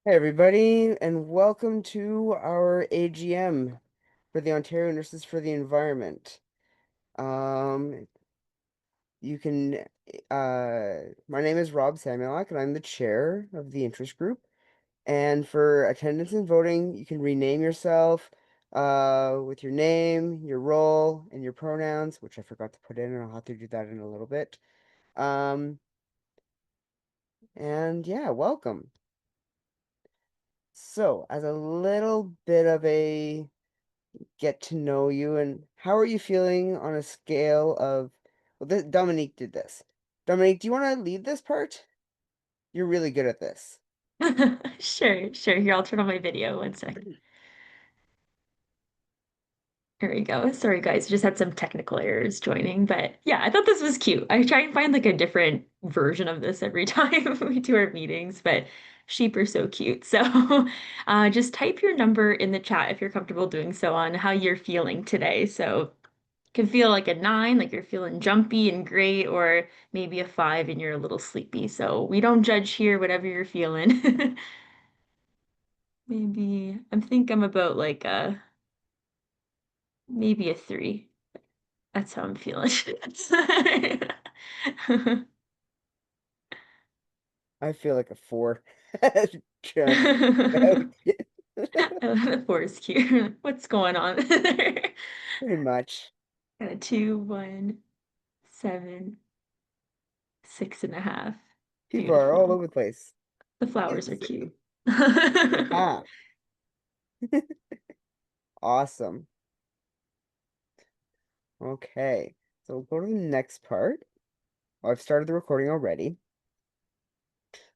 Hey everybody, and welcome to our AGM for the Ontario Nurses for the Environment. Um, you can, my name is Rob Samuelak, and I'm the chair of the interest group. And for attendance and voting, you can rename yourself, with your name, your role, and your pronouns, which I forgot to put in, and I'll have to do that in a little bit. Um, and yeah, welcome. So, as a little bit of a get to know you and how are you feeling on a scale of, well, Dominique did this. Dominique, do you want to lead this part? You're really good at this. Sure, sure. Here, I'll turn on my video one sec. Here we go. Sorry, guys, just had some technical errors joining, but yeah, I thought this was cute. I try and find like a different version of this every time we do our meetings, but sheep are so cute. So just type your number in the chat if you're comfortable doing so on how you're feeling today. So it can feel like a 9, like you're feeling jumpy and great, or maybe a 5 and you're a little sleepy. So we don't judge here, whatever you're feeling. Maybe I think I'm about like maybe a 3. That's how I'm feeling. I feel like a 4. Just about. The 4 is cute. What's going on there? Pretty much. Got a 2, 1, 7, 6.5. People are all Beautiful. over the place. The flowers are cute. Ah, awesome. Okay, so we'll go to the next part. Oh, I've started the recording already.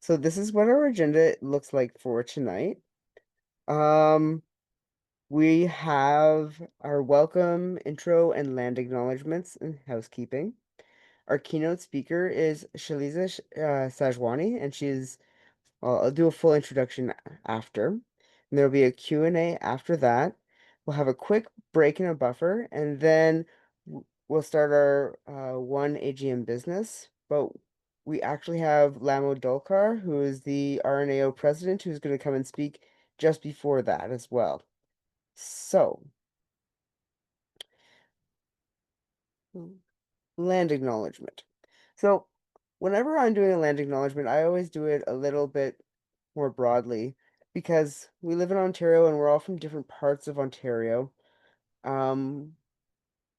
So this is what our agenda looks like for tonight. Um, We have our welcome, intro, and land acknowledgements and housekeeping. Our keynote speaker is Shellyza Sajwani, and well, I'll do a full introduction after. And there'll be a Q&A after that. We'll have a quick break and a buffer, and then we'll start our one AGM business. But we actually have Lhamo Dolkar, who is the RNAO president, who's going to come and speak just before that as well. So, land acknowledgement. So, whenever I'm doing a land acknowledgement, I always do it a little bit more broadly because we live in Ontario and we're all from different parts of Ontario. Um,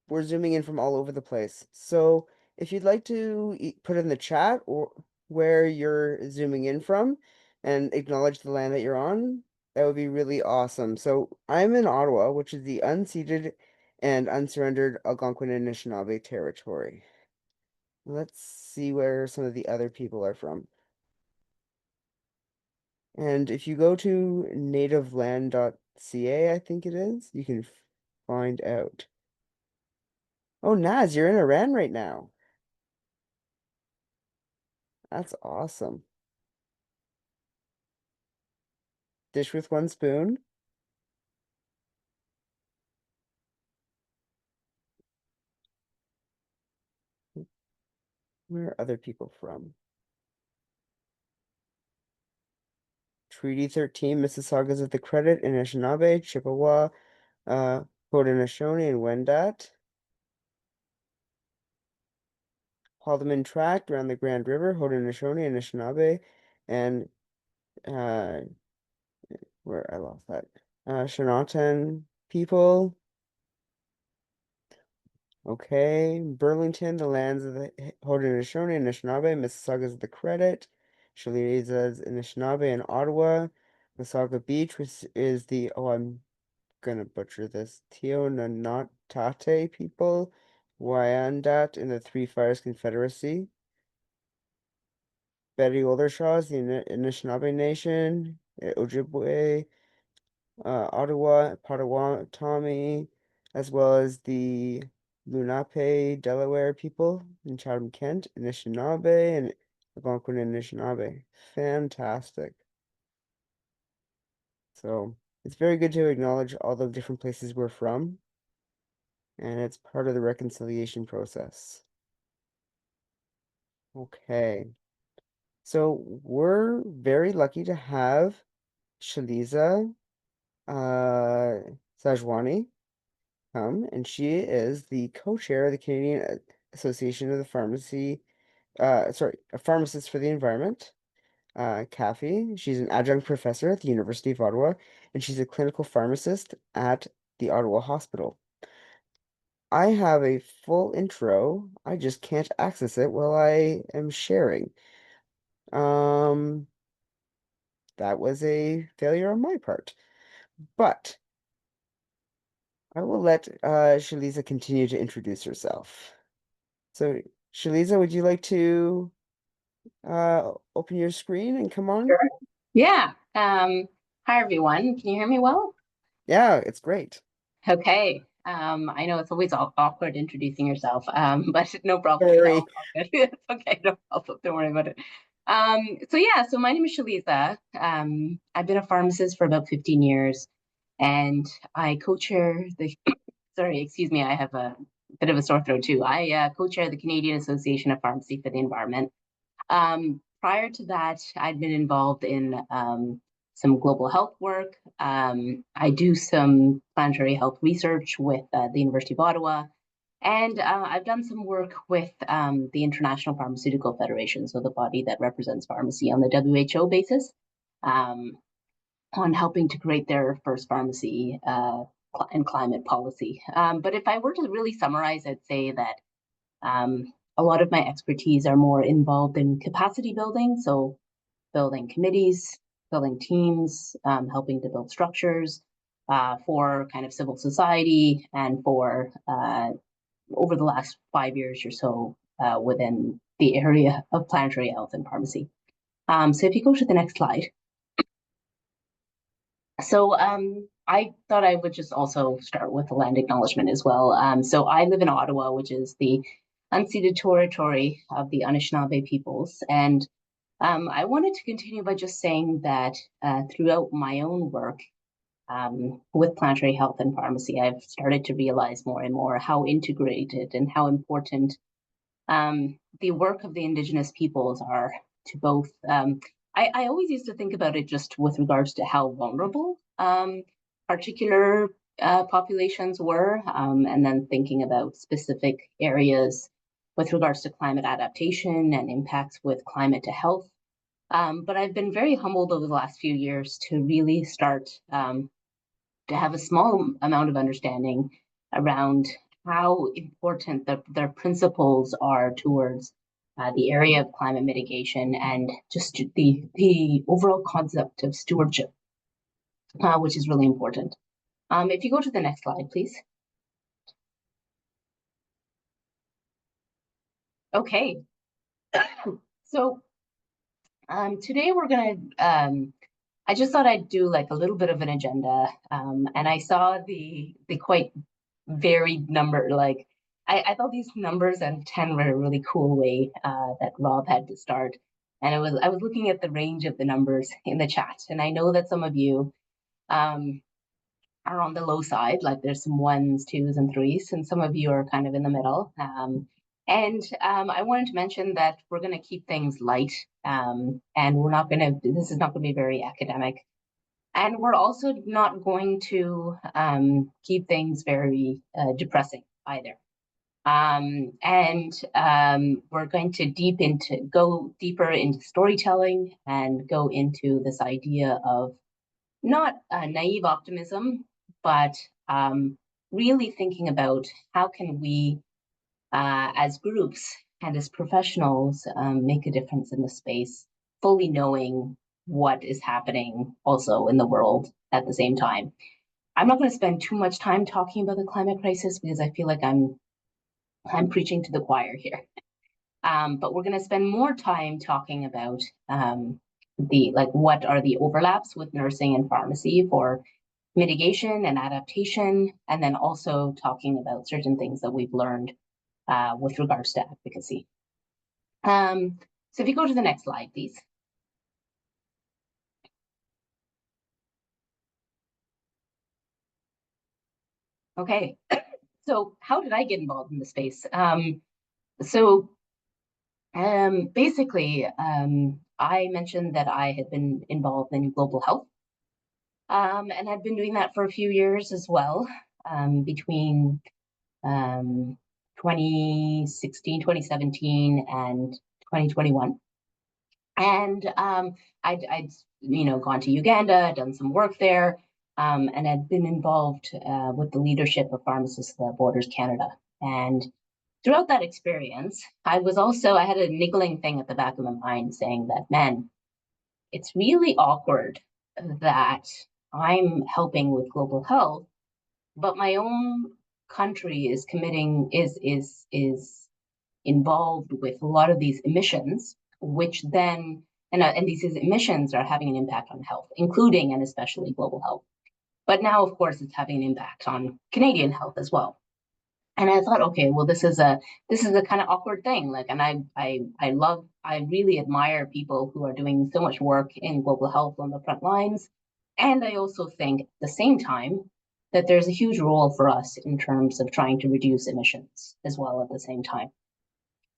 we're zooming in from all over the place. So, if you'd like to put in the chat or where you're zooming in from and acknowledge the land that you're on, that would be really awesome. So, I'm in Ottawa, which is the unceded and unsurrendered Algonquin and Anishinaabe territory. Let's see where some of the other people are from. And if you go to nativeland.ca, I think it is, you can find out. Oh, Naz, you're in Iran right now. That's awesome. Dish with one spoon. Where are other people from? Treaty 13, Mississaugas of the Credit, Anishinaabe, Chippewa, Haudenosaunee, and Wendat. Haldimand Tract around the Grand River, Haudenosaunee, Anishinaabe, and uh, where I lost that. Shinautan people. Okay. Burlington, the lands of the Haudenosaunee, Anishinaabe, Mississaugas of the Credit, Shaliza's Anishinaabe, and Ottawa. Mississauga Beach, which is the, oh, I'm gonna butcher this, Tiononatate people, Wyandotte in the Three Fires Confederacy. Betty Oldershaw is the Anishinaabe Nation, Ojibwe, Ottawa, Potawatomi, as well as the Lenape, Delaware people in Chatham, Kent, Anishinaabe, and Algonquin and Anishinaabe. Fantastic. So it's very good to acknowledge all the different places we're from, and it's part of the reconciliation process. Okay. So we're very lucky to have Shellyza Sajwani come, and she is the co-chair of the Canadian Association of the Pharmacists for the Environment, CAPhE. She's an adjunct professor at the University of Ottawa, and she's a clinical pharmacist at the Ottawa Hospital. I have a full intro. I just can't access it while I am sharing. Um, that was a failure on my part. But I will let Shellyza continue to introduce herself. So, Shellyza, would you like to open your screen and come on? Sure. Yeah. Hi, everyone. Can you hear me well? Yeah, it's great. Okay. I know it's always awkward introducing yourself, but no problem. Sorry. It's okay. No problem. Don't worry about it. So my name is Shellyza. I've been a pharmacist for about 15 years, and I co-chair the, sorry, excuse me, I have a bit of a sore throat too. I co-chair the Canadian Association of Pharmacy for the Environment. Prior to that, I'd been involved in some global health work. I do some planetary health research with the University of Ottawa. And I've done some work with the International Pharmaceutical Federation, so the body that represents pharmacy on the WHO basis, on helping to create their first pharmacy and climate policy. But if I were to really summarize, I'd say that a lot of my expertise are more involved in capacity building, so building committees, building teams, helping to build structures for kind of civil society, and for over the last 5 years or so within the area of planetary health and pharmacy. So if you go to the next slide. So I thought I would just also start with a land acknowledgement as well. So I live in Ottawa, which is the unceded territory of the Anishinaabe peoples. And I wanted to continue by just saying that throughout my own work with planetary health and pharmacy, I've started to realize more and more how integrated and how important the work of the Indigenous peoples are to both. I always used to think about it just with regards to how vulnerable particular populations were, and then thinking about specific areas with regards to climate adaptation and impacts with climate to health. But I've been very humbled over the last few years to really start to have a small amount of understanding around how important their principles are towards the area of climate mitigation and just the overall concept of stewardship, which is really important. If you go to the next slide, please. Okay, so today we're going to, I just thought I'd do like a little bit of an agenda, and I saw the quite varied number. Like I thought these numbers and 10 were a really cool way that Rob had to start. And I was looking at the range of the numbers in the chat, and I know that some of you are on the low side, like there's some ones, twos, and threes, and some of you are kind of in the middle. And I wanted to mention that we're going to keep things light, and this is not going to be very academic. And we're also not going to keep things very depressing either. We're going to go deeper into storytelling and go into this idea of not naive optimism, but really thinking about how can we, as groups and as professionals, make a difference in the space, fully knowing what is happening also in the world at the same time. I'm not going to spend too much time talking about the climate crisis because I feel like I'm preaching to the choir here. But we're going to spend more time talking about what are the overlaps with nursing and pharmacy for mitigation and adaptation, and then also talking about certain things that we've learned with regards to advocacy. So if you go to the next slide, please. Okay, so how did I get involved in the space? Basically, I mentioned that I had been involved in global health And I've been doing that for a few years as well, between 2016, 2017, and 2021. And I'd gone to Uganda, done some work there, and I'd been involved with the leadership of Pharmacists Without Borders Canada. And throughout that experience, I had a niggling thing at the back of my mind saying that, man, it's really awkward that I'm helping with global health, but my own country is involved with a lot of these emissions, which then, and these emissions are having an impact on health, including and especially global health. But now, of course, it's having an impact on Canadian health as well. And I thought, okay, well, this is a kind of awkward thing. Like, and I really admire people who are doing so much work in global health on the front lines. And I also think at the same time that there's a huge role for us in terms of trying to reduce emissions as well at the same time.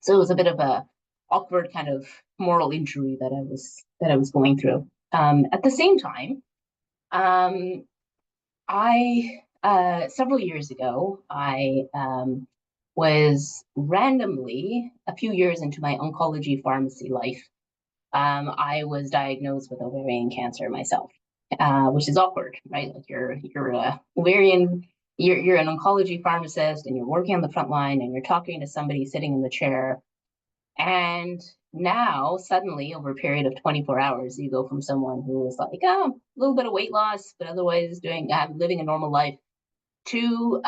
So it was a bit of a awkward kind of moral injury that I was going through. At the same time, several years ago, I was randomly, a few years into my oncology pharmacy life, I was diagnosed with ovarian cancer myself, which is awkward, right? Like you're an oncology pharmacist and you're working on the front line and you're talking to somebody sitting in the chair. And now suddenly over a period of 24 hours, you go from someone who is like, oh, a little bit of weight loss, but otherwise living a normal life, to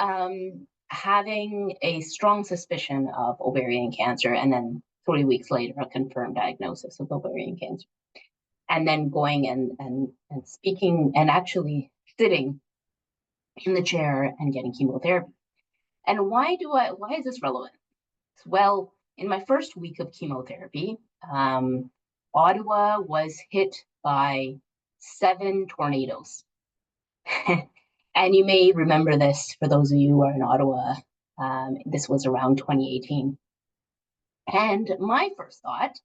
having a strong suspicion of ovarian cancer, and then 3 weeks later, a confirmed diagnosis of ovarian cancer. And then going and speaking and actually sitting in the chair and getting chemotherapy. And why is this relevant? Well, in my first week of chemotherapy, Ottawa was hit by 7 tornadoes. And you may remember this, for those of you who are in Ottawa, this was around 2018. And my first thought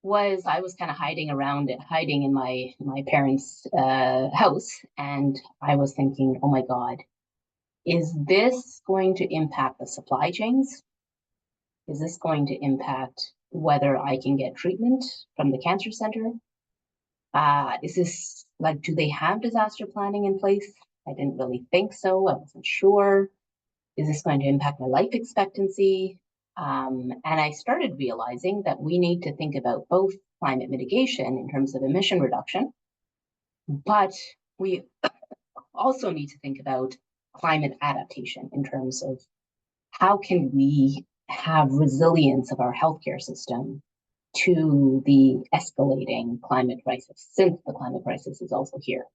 was I was kind of hiding in my parents' house. And I was thinking, oh my God, is this going to impact the supply chains? Is this going to impact whether I can get treatment from the cancer center? Is this like, do they have disaster planning in place? I didn't really think so. I wasn't sure. Is this going to impact my life expectancy? And I started realizing that we need to think about both climate mitigation in terms of emission reduction, but we also need to think about climate adaptation in terms of how can we have resilience of our healthcare system to the escalating climate crisis, since the climate crisis is also here.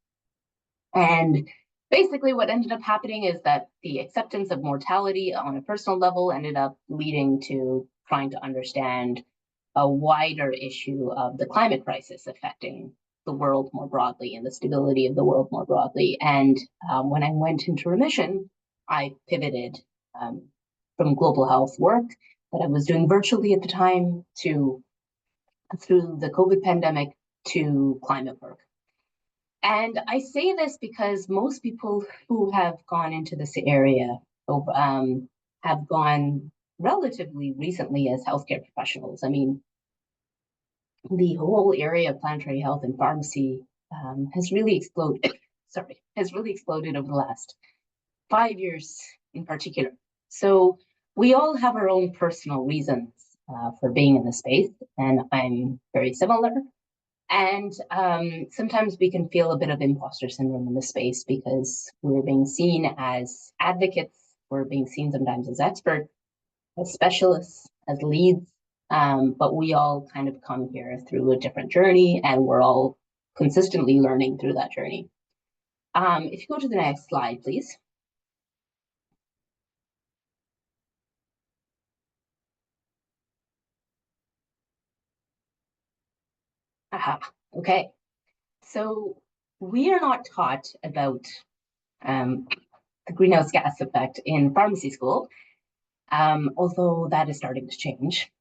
And basically what ended up happening is that the acceptance of mortality on a personal level ended up leading to trying to understand a wider issue of the climate crisis affecting the world more broadly and the stability of the world more broadly. And when I went into remission, I pivoted from global health work that I was doing virtually at the time through the COVID pandemic to climate work. And I say this because most people who have gone into this area have gone relatively recently as healthcare professionals. I mean, the whole area of planetary health and pharmacy has really exploded. Has really exploded over the last 5 years in particular. So we all have our own personal reasons for being in the space, and I'm very similar. And sometimes we can feel a bit of imposter syndrome in the space because we're being seen as advocates, we're being seen sometimes as experts, as specialists, as leads, but we all kind of come here through a different journey, and we're all consistently learning through that journey. If you go to the next slide, please. Aha, okay. So we are not taught about the greenhouse gas effect in pharmacy school, although that is starting to change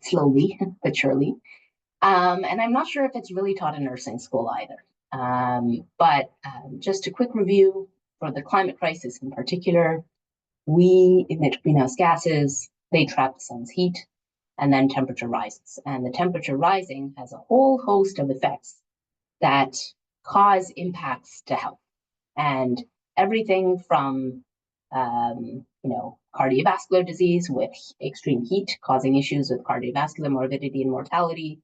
slowly but surely. And I'm not sure if it's really taught in nursing school either. Just a quick review for the climate crisis in particular, we emit greenhouse gases, they trap the sun's heat, and then temperature rises. And the temperature rising has a whole host of effects that cause impacts to health. And everything from cardiovascular disease with extreme heat causing issues with cardiovascular morbidity and mortality,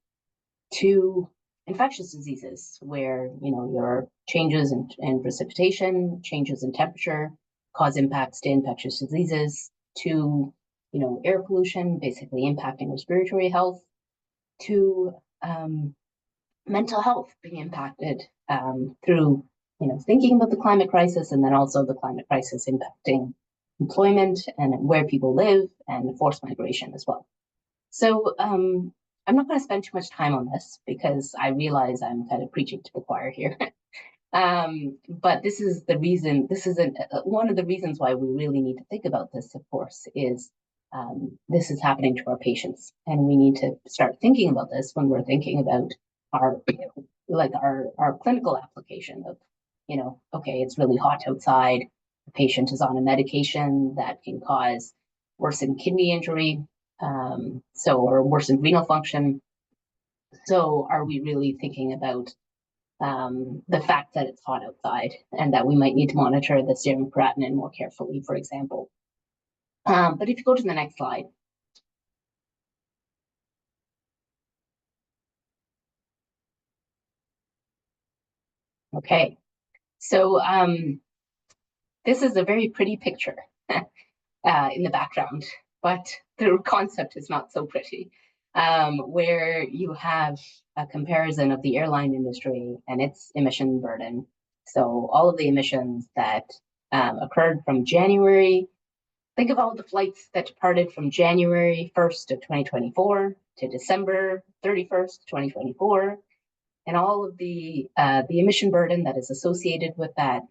to infectious diseases where your changes in precipitation, changes in temperature cause impacts to infectious diseases, to air pollution basically impacting respiratory health, to mental health being impacted through thinking about the climate crisis, and then also the climate crisis impacting employment and where people live, and forced migration as well. So I'm not going to spend too much time on this because I realize I'm kind of preaching to the choir here. But this is the reason, one of the reasons why we really need to think about this, of course, is this is happening to our patients. And we need to start thinking about this when we're thinking about our clinical application of, okay, it's really hot outside. The patient is on a medication that can cause worsened kidney injury, or worsened renal function. So are we really thinking about the fact that it's hot outside and that we might need to monitor the serum creatinine more carefully, for example? But if you go to the next slide. Okay, so this is a very pretty picture in the background, but the concept is not so pretty, where you have a comparison of the airline industry and its emission burden. So all of the emissions that occurred from January, think of all the flights that departed from January 1st of 2024 to December 31st, 2024, and all of the emission burden that is associated with that.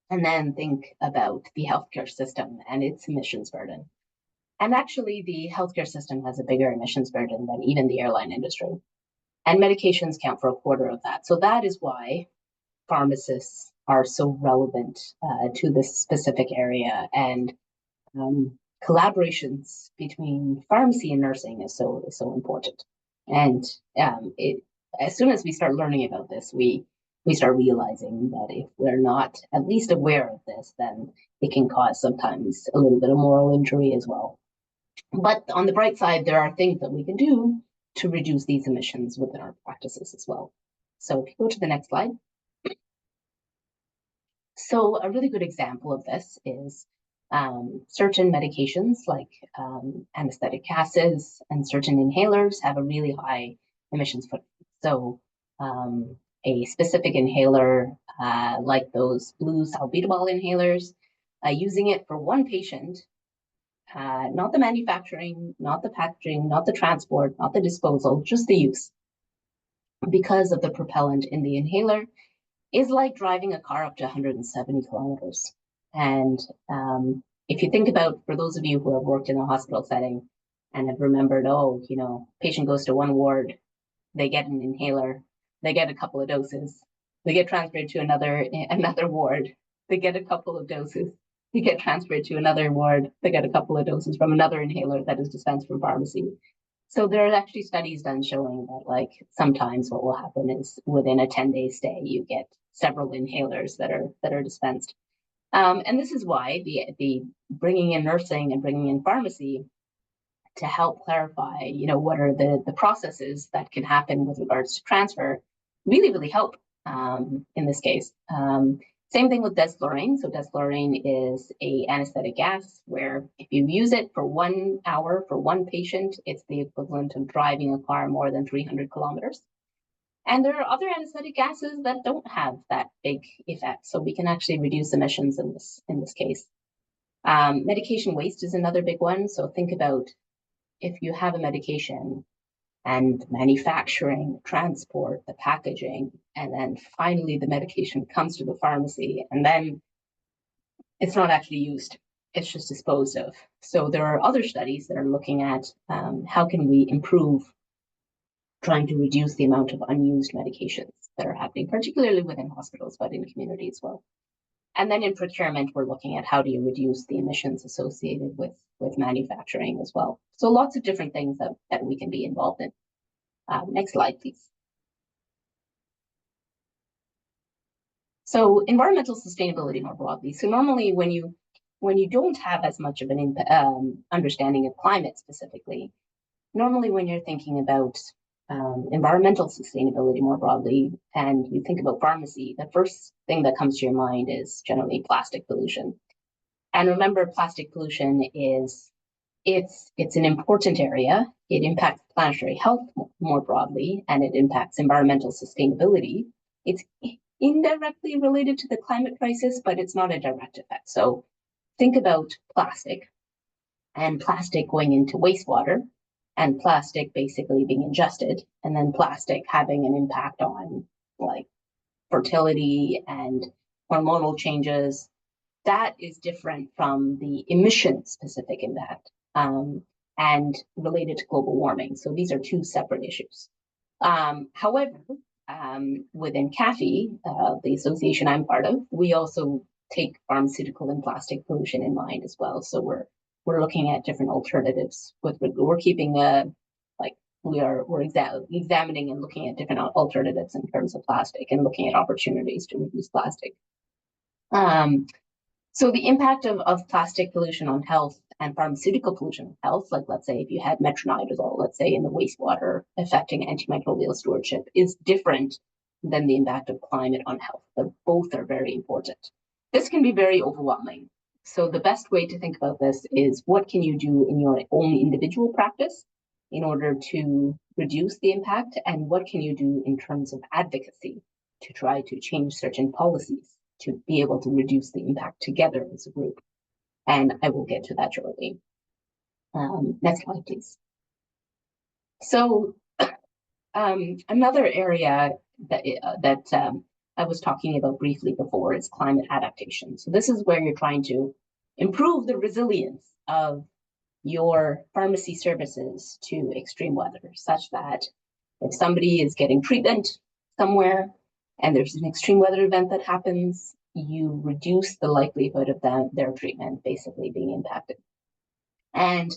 And then think about the healthcare system and its emissions burden. And actually, the healthcare system has a bigger emissions burden than even the airline industry. And medications count for a quarter of that. So that is why pharmacists are so relevant to this specific area. And collaborations between pharmacy and nursing is so important. And as soon as we start learning about this, we start realizing that if we're not at least aware of this, then it can cause sometimes a little bit of moral injury as well. But on the bright side, there are things that we can do to reduce these emissions within our practices as well. So if you go to the next slide. So a really good example of this is certain medications like anesthetic gases and certain inhalers have a really high emissions footprint. So a specific inhaler like those blue salbutamol inhalers, using it for one patient, not the manufacturing, not the packaging, not the transport, not the disposal, just the use, because of the propellant in the inhaler, is like driving a car up to 170 kilometers. And if you think about, for those of you who have worked in a hospital setting and have remembered, patient goes to one ward, they get an inhaler, they get a couple of doses, they get transferred to another ward, they get a couple of doses, they get transferred to another ward, they get a couple of doses from another inhaler that is dispensed from pharmacy. So there are actually studies done showing that sometimes what will happen is within a 10-day stay, you get several inhalers that are dispensed. And this is why the bringing in nursing and bringing in pharmacy to help clarify, what are the processes that can happen with regards to transfer really help in this case. Same thing with desflurane. So desflurane is a anesthetic gas where if you use it for 1 hour for one patient, it's the equivalent of driving a car more than 300 kilometers. And there are other anesthetic gases that don't have that big effect. So we can actually reduce emissions in this case. Medication waste is another big one. So think about if you have a medication and manufacturing, transport, the packaging, and then finally the medication comes to the pharmacy, and then it's not actually used, it's just disposed of. So there are other studies that are looking at how can we improve trying to reduce the amount of unused medications that are happening, particularly within hospitals, but in the community as well. And then in procurement, we're looking at how do you reduce the emissions associated with manufacturing as well. So lots of different things that we can be involved in. Next slide, please. So environmental sustainability more broadly. So normally when you don't have as much of an understanding of climate specifically, normally when you're thinking about environmental sustainability more broadly, and you think about pharmacy, the first thing that comes to your mind is generally plastic pollution. And remember, plastic pollution it's an important area. It impacts planetary health more broadly, and it impacts environmental sustainability. It's indirectly related to the climate crisis, but it's not a direct effect. So think about plastic, and plastic going into wastewater, and plastic basically being ingested, and then plastic having an impact on like fertility and hormonal changes. That is different from the emission-specific impact and related to global warming. So these are two separate issues. However, within CAPhE, the association I'm part of, we also take pharmaceutical and plastic pollution in mind as well. So we're looking at different alternatives. We're keeping we're examining and looking at different alternatives in terms of plastic and looking at opportunities to reduce plastic. So the impact of plastic pollution on health and pharmaceutical pollution on health, like let's say if you had metronidazole, let's say in the wastewater affecting antimicrobial stewardship, is different than the impact of climate on health, but both are very important. This can be very overwhelming. So the best way to think about this is what can you do in your own individual practice in order to reduce the impact, and what can you do in terms of advocacy to try to change certain policies to be able to reduce the impact together as a group. And I will get to that shortly. Next slide, please. So another area that I was talking about briefly before is climate adaptation. So this is where you're trying to improve the resilience of your pharmacy services to extreme weather, such that if somebody is getting treatment somewhere and there's an extreme weather event that happens, you reduce the likelihood of their treatment basically being impacted. And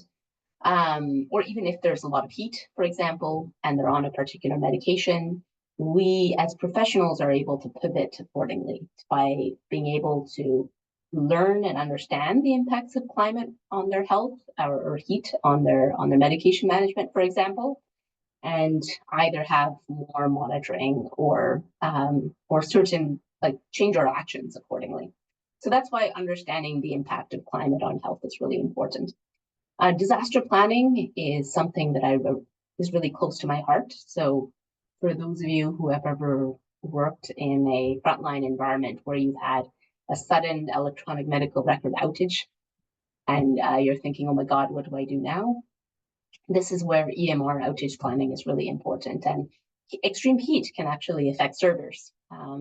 or even if there's a lot of heat, for example, and they're on a particular medication, we as professionals are able to pivot accordingly by being able to learn and understand the impacts of climate on their health or heat on their medication management, for example, and either have more monitoring or certain change our actions accordingly. So that's why understanding the impact of climate on health is really important. Disaster planning is something that is really close to my heart. So for those of you who have ever worked in a frontline environment where you've had a sudden electronic medical record outage and you're thinking, oh my God, what do I do now? This is where EMR outage planning is really important. And extreme heat can actually affect servers.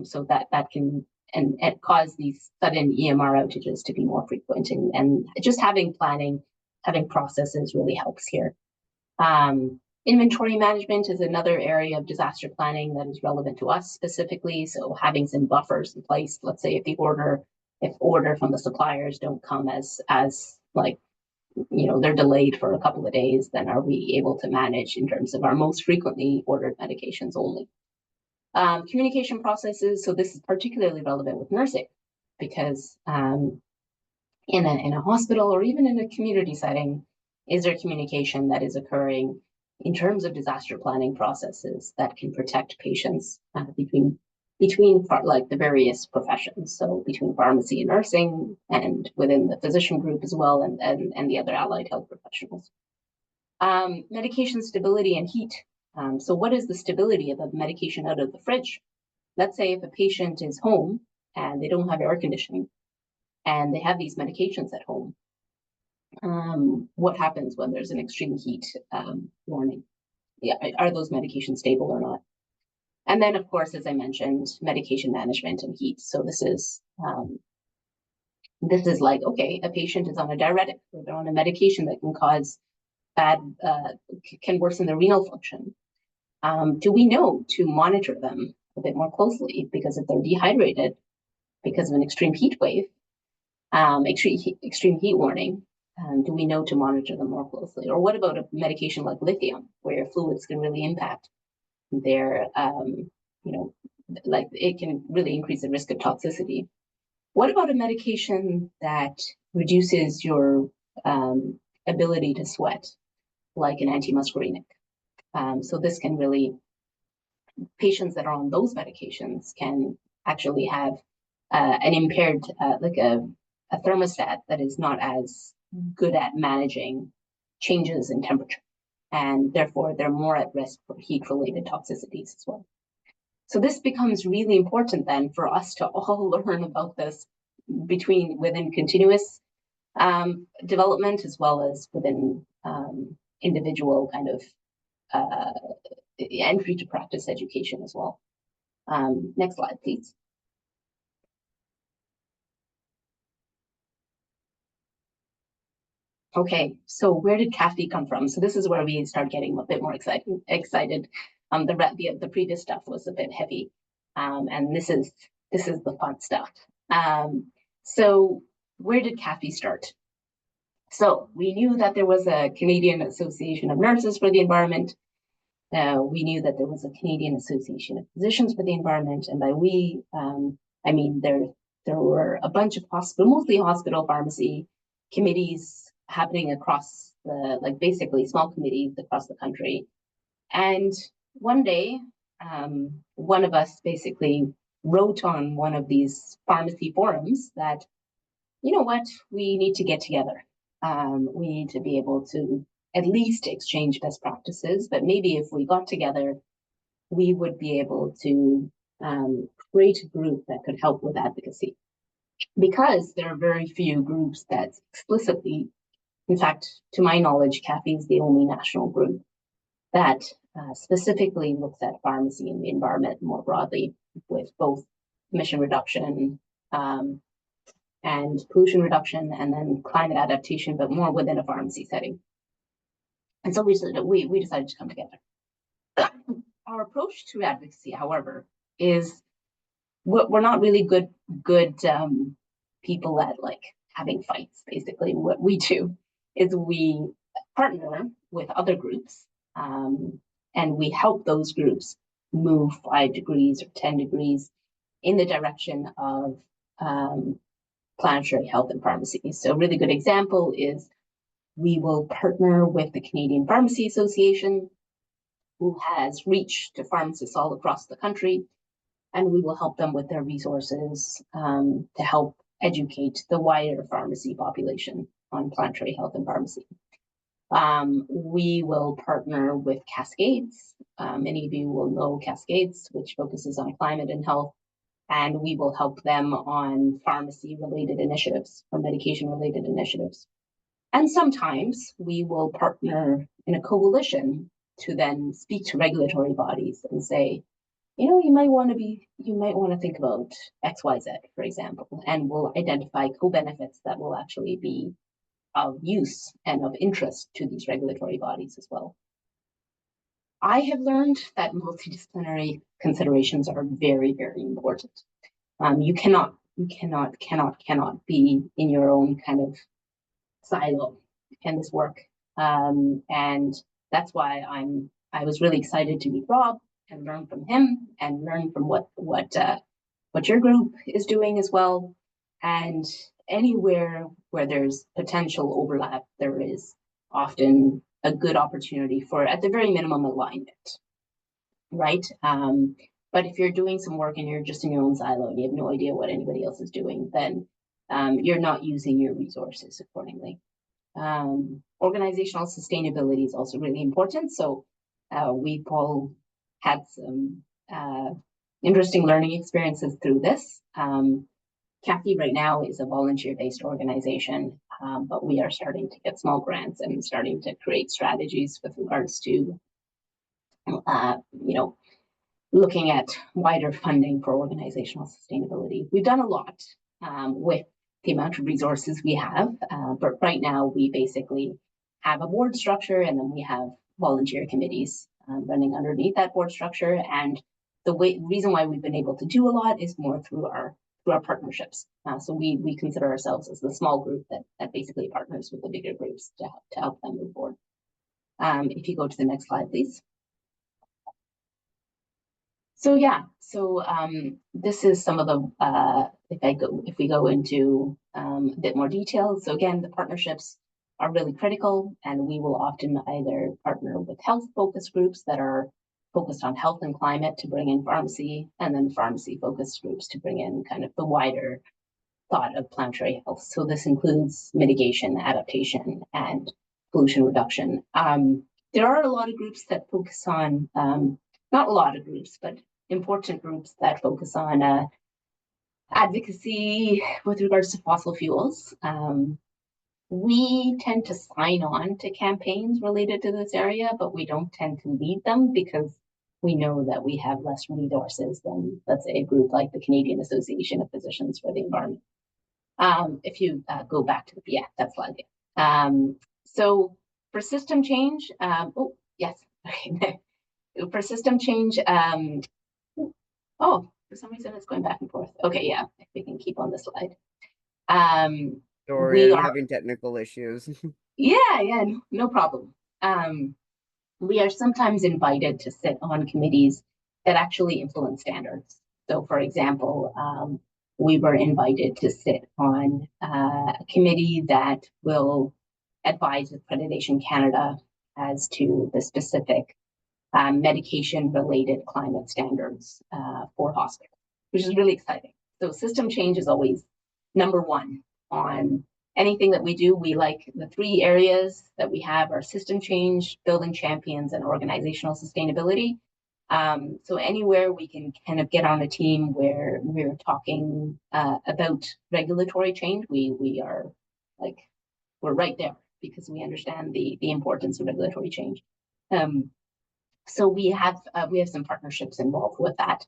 So that can and cause these sudden EMR outages to be more frequent. And just having planning, having processes really helps here. Inventory management is another area of disaster planning that is relevant to us specifically. So having some buffers in place, let's say if order from the suppliers don't come as they're delayed for a couple of days, then are we able to manage in terms of our most frequently ordered medications only? Communication processes. So this is particularly relevant with nursing because in a hospital or even in a community setting, is there communication that is occurring in terms of disaster planning processes that can protect patients between the various professions, so between pharmacy and nursing and within the physician group as well and the other allied health professionals. Medication stability and heat. So what is the stability of a medication out of the fridge? Let's say if a patient is home and they don't have air conditioning and they have these medications at home, what happens when there's an extreme heat warning? Yeah, are those medications stable or not? And then, of course, as I mentioned, medication management and heat. So this is like, okay, a patient is on a diuretic or they're on a medication that can cause can worsen their renal function. Do we know to monitor them a bit more closely? Because if they're dehydrated because of an extreme heat wave, extreme heat warning, do we know to monitor them more closely? Or what about a medication like lithium, where fluids can really impact their, like it can really increase the risk of toxicity? What about a medication that reduces your ability to sweat, like an antimuscarinic? So this can really, patients that are on those medications can actually have an impaired, like a thermostat that is not as good at managing changes in temperature, and therefore they're more at risk for heat-related toxicities as well. So this becomes really important then for us to all learn about this within continuous development, as well as within individual kind of entry to practice education as well. Next slide, please. Okay, so where did CAPhE come from? So this is where we start getting a bit more excited. The previous stuff was a bit heavy, and this is the fun stuff. So where did CAPhE start? So we knew that there was a Canadian Association of Nurses for the Environment. We knew that there was a Canadian Association of Physicians for the Environment, and by we, I mean there were a bunch of mostly hospital pharmacy committees happening across basically small committees across the country. And one day, one of us basically wrote on one of these pharmacy forums that, you know what, we need to get together. We need to be able to at least exchange best practices, but maybe if we got together, we would be able to create a group that could help with advocacy. Because there are very few groups that explicitly, in fact, to my knowledge, CAPhE is the only national group that specifically looks at pharmacy and the environment more broadly, with both emission reduction and pollution reduction, and then climate adaptation, but more within a pharmacy setting. And so we decided to come together. Our approach to advocacy, however, is we're not really good people at like having fights. Basically, what we do is we partner with other groups, and we help those groups move 5 degrees or 10 degrees in the direction of planetary health and pharmacy. So a really good example is we will partner with the Canadian Pharmacy Association, who has reach to pharmacists all across the country, and we will help them with their resources to help educate the wider pharmacy population on planetary health and pharmacy. We will partner with Cascades. Many of you will know Cascades, which focuses on climate and health, and we will help them on pharmacy-related initiatives or medication-related initiatives. And sometimes we will partner in a coalition to then speak to regulatory bodies and say, you know, you might want to think about XYZ, for example, and we'll identify co-benefits that will actually be of use and of interest to these regulatory bodies as well. I have learned that multidisciplinary considerations are very, very important. You cannot be in your own kind of silo in this work. And that's why I was really excited to meet Rob and learn from him and learn from what your group is doing as well. And anywhere where there's potential overlap, there is often a good opportunity for, at the very minimum, alignment, right? But if you're doing some work and you're just in your own silo and you have no idea what anybody else is doing, then you're not using your resources accordingly. Organizational sustainability is also really important. So we've all had some interesting learning experiences through this. CAPhE right now is a volunteer-based organization, but we are starting to get small grants and starting to create strategies with regards to, looking at wider funding for organizational sustainability. We've done a lot with the amount of resources we have, but right now we basically have a board structure and then we have volunteer committees running underneath that board structure. And the reason why we've been able to do a lot is more through our partnerships. So we consider ourselves as the small group that basically partners with the bigger groups to help them move forward. If you go to the next slide, please. So yeah, so this is some of the, if we go into a bit more detail. So again, the partnerships are really critical, and we will often either partner with health focus groups that are focused on health and climate to bring in pharmacy, and then pharmacy focused groups to bring in kind of the wider thought of planetary health. So this includes mitigation, adaptation, and pollution reduction. There are a lot of groups that focus on, not a lot of groups, but important groups that focus on advocacy with regards to fossil fuels. We tend to sign on to campaigns related to this area, but we don't tend to lead them because we know that we have less resources than, let's say, a group like the Canadian Association of Physicians for the Environment. If you go back to the, that slide. So for system change, oh, yes, okay. For system change, oh, for some reason it's going back and forth. Okay, yeah, if we can keep on the slide. Sorry, I'm having technical issues. Yeah, no problem. We are sometimes invited to sit on committees that actually influence standards. So for example, we were invited to sit on a committee that will advise Accreditation Canada as to the specific medication-related climate standards for hospitals, which is really exciting. So system change is always number one on anything that we do. We like the three areas that we have are system change, building champions, and organizational sustainability. So anywhere we can kind of get on a team where we're talking about regulatory change, we are like, we're right there because we understand the importance of regulatory change. So we have some partnerships involved with that.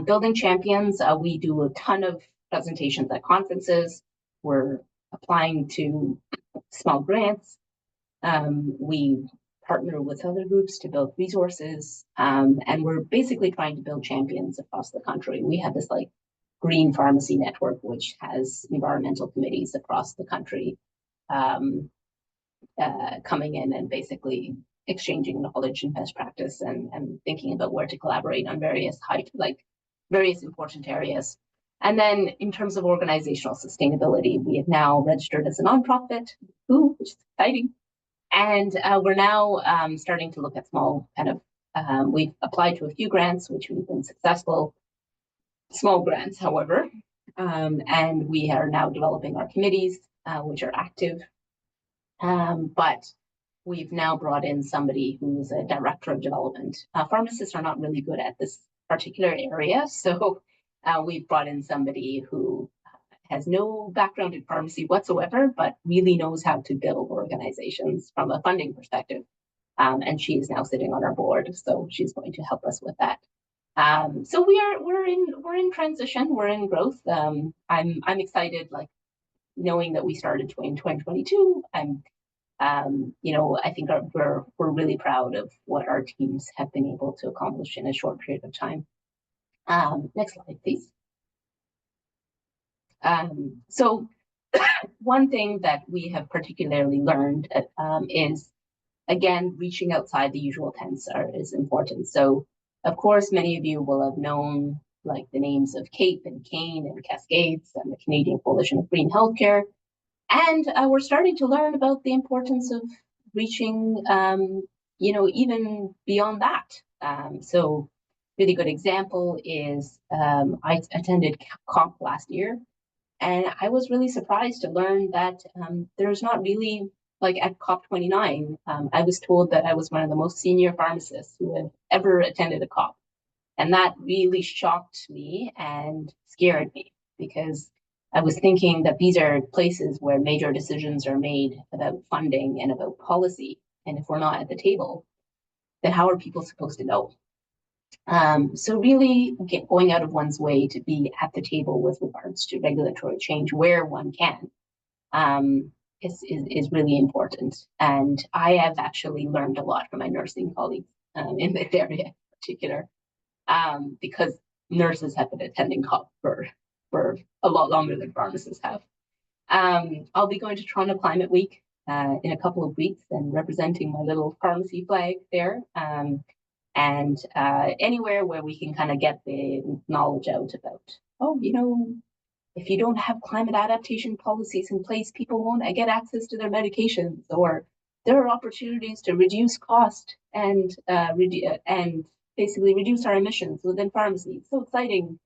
Building champions, we do a ton of presentations at conferences. We're applying to small grants. We partner with other groups to build resources, and we're basically trying to build champions across the country. We have this like green pharmacy network, which has environmental committees across the country coming in and basically exchanging knowledge and best practice and thinking about where to collaborate on various various important areas. And then in terms of organizational sustainability, we have now registered as a nonprofit, which is exciting. And we're now starting to look at small kind of, we've applied to a few grants, which we've been successful, small grants, however, and we are now developing our committees, which are active. But we've now brought in somebody who's a director of development. Pharmacists are not really good at this particular area, so we've brought in somebody who has no background in pharmacy whatsoever, but really knows how to build organizations from a funding perspective. And she is now sitting on our board, so she's going to help us with that. So we're in transition, we're in growth. I'm excited, like knowing that we started in 2022. You know, I think we're really proud of what our teams have been able to accomplish in a short period of time. Next slide, please. So one thing that we have particularly learned is, again, reaching outside the usual tents is important. So, of course, many of you will have known like the names of CAPhE and GAIN and Cascades and the Canadian Coalition of Green Healthcare. And we're starting to learn about the importance of reaching, you know, even beyond that. So really good example is I attended COP last year, and I was really surprised to learn that there's not really, like at COP29, I was told that I was one of the most senior pharmacists who had ever attended a COP. And that really shocked me and scared me because I was thinking that these are places where major decisions are made about funding and about policy. And if we're not at the table, then how are people supposed to know? So really going out of one's way to be at the table with regards to regulatory change where one can is really important. And I have actually learned a lot from my nursing colleagues in this area in particular, because nurses have been attending CAPhE for a lot longer than pharmacists have. I'll be going to Toronto Climate Week in a couple of weeks and representing my little pharmacy flag there. And anywhere where we can kind of get the knowledge out about, oh, you know, if you don't have climate adaptation policies in place, people won't get access to their medications, or there are opportunities to reduce cost and basically reduce our emissions within pharmacy. So exciting.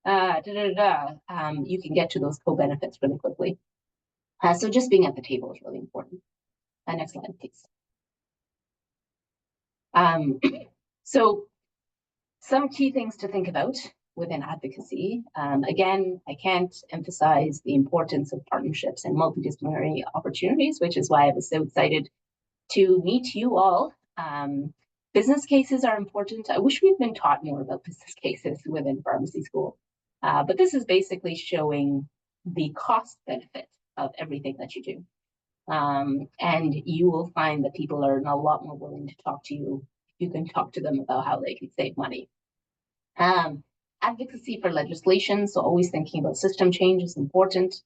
You can get to those co-benefits really quickly. So just being at the table is really important. Next slide, please. So some key things to think about within advocacy. Again, I can't emphasize the importance of partnerships and multidisciplinary opportunities, which is why I was so excited to meet you all. Business cases are important. I wish we'd been taught more about business cases within pharmacy school. But this is basically showing the cost benefit of everything that you do. And you will find that people are a lot more willing to talk to you. You can talk to them about how they can save money. Advocacy for legislation, so always thinking about system change is important,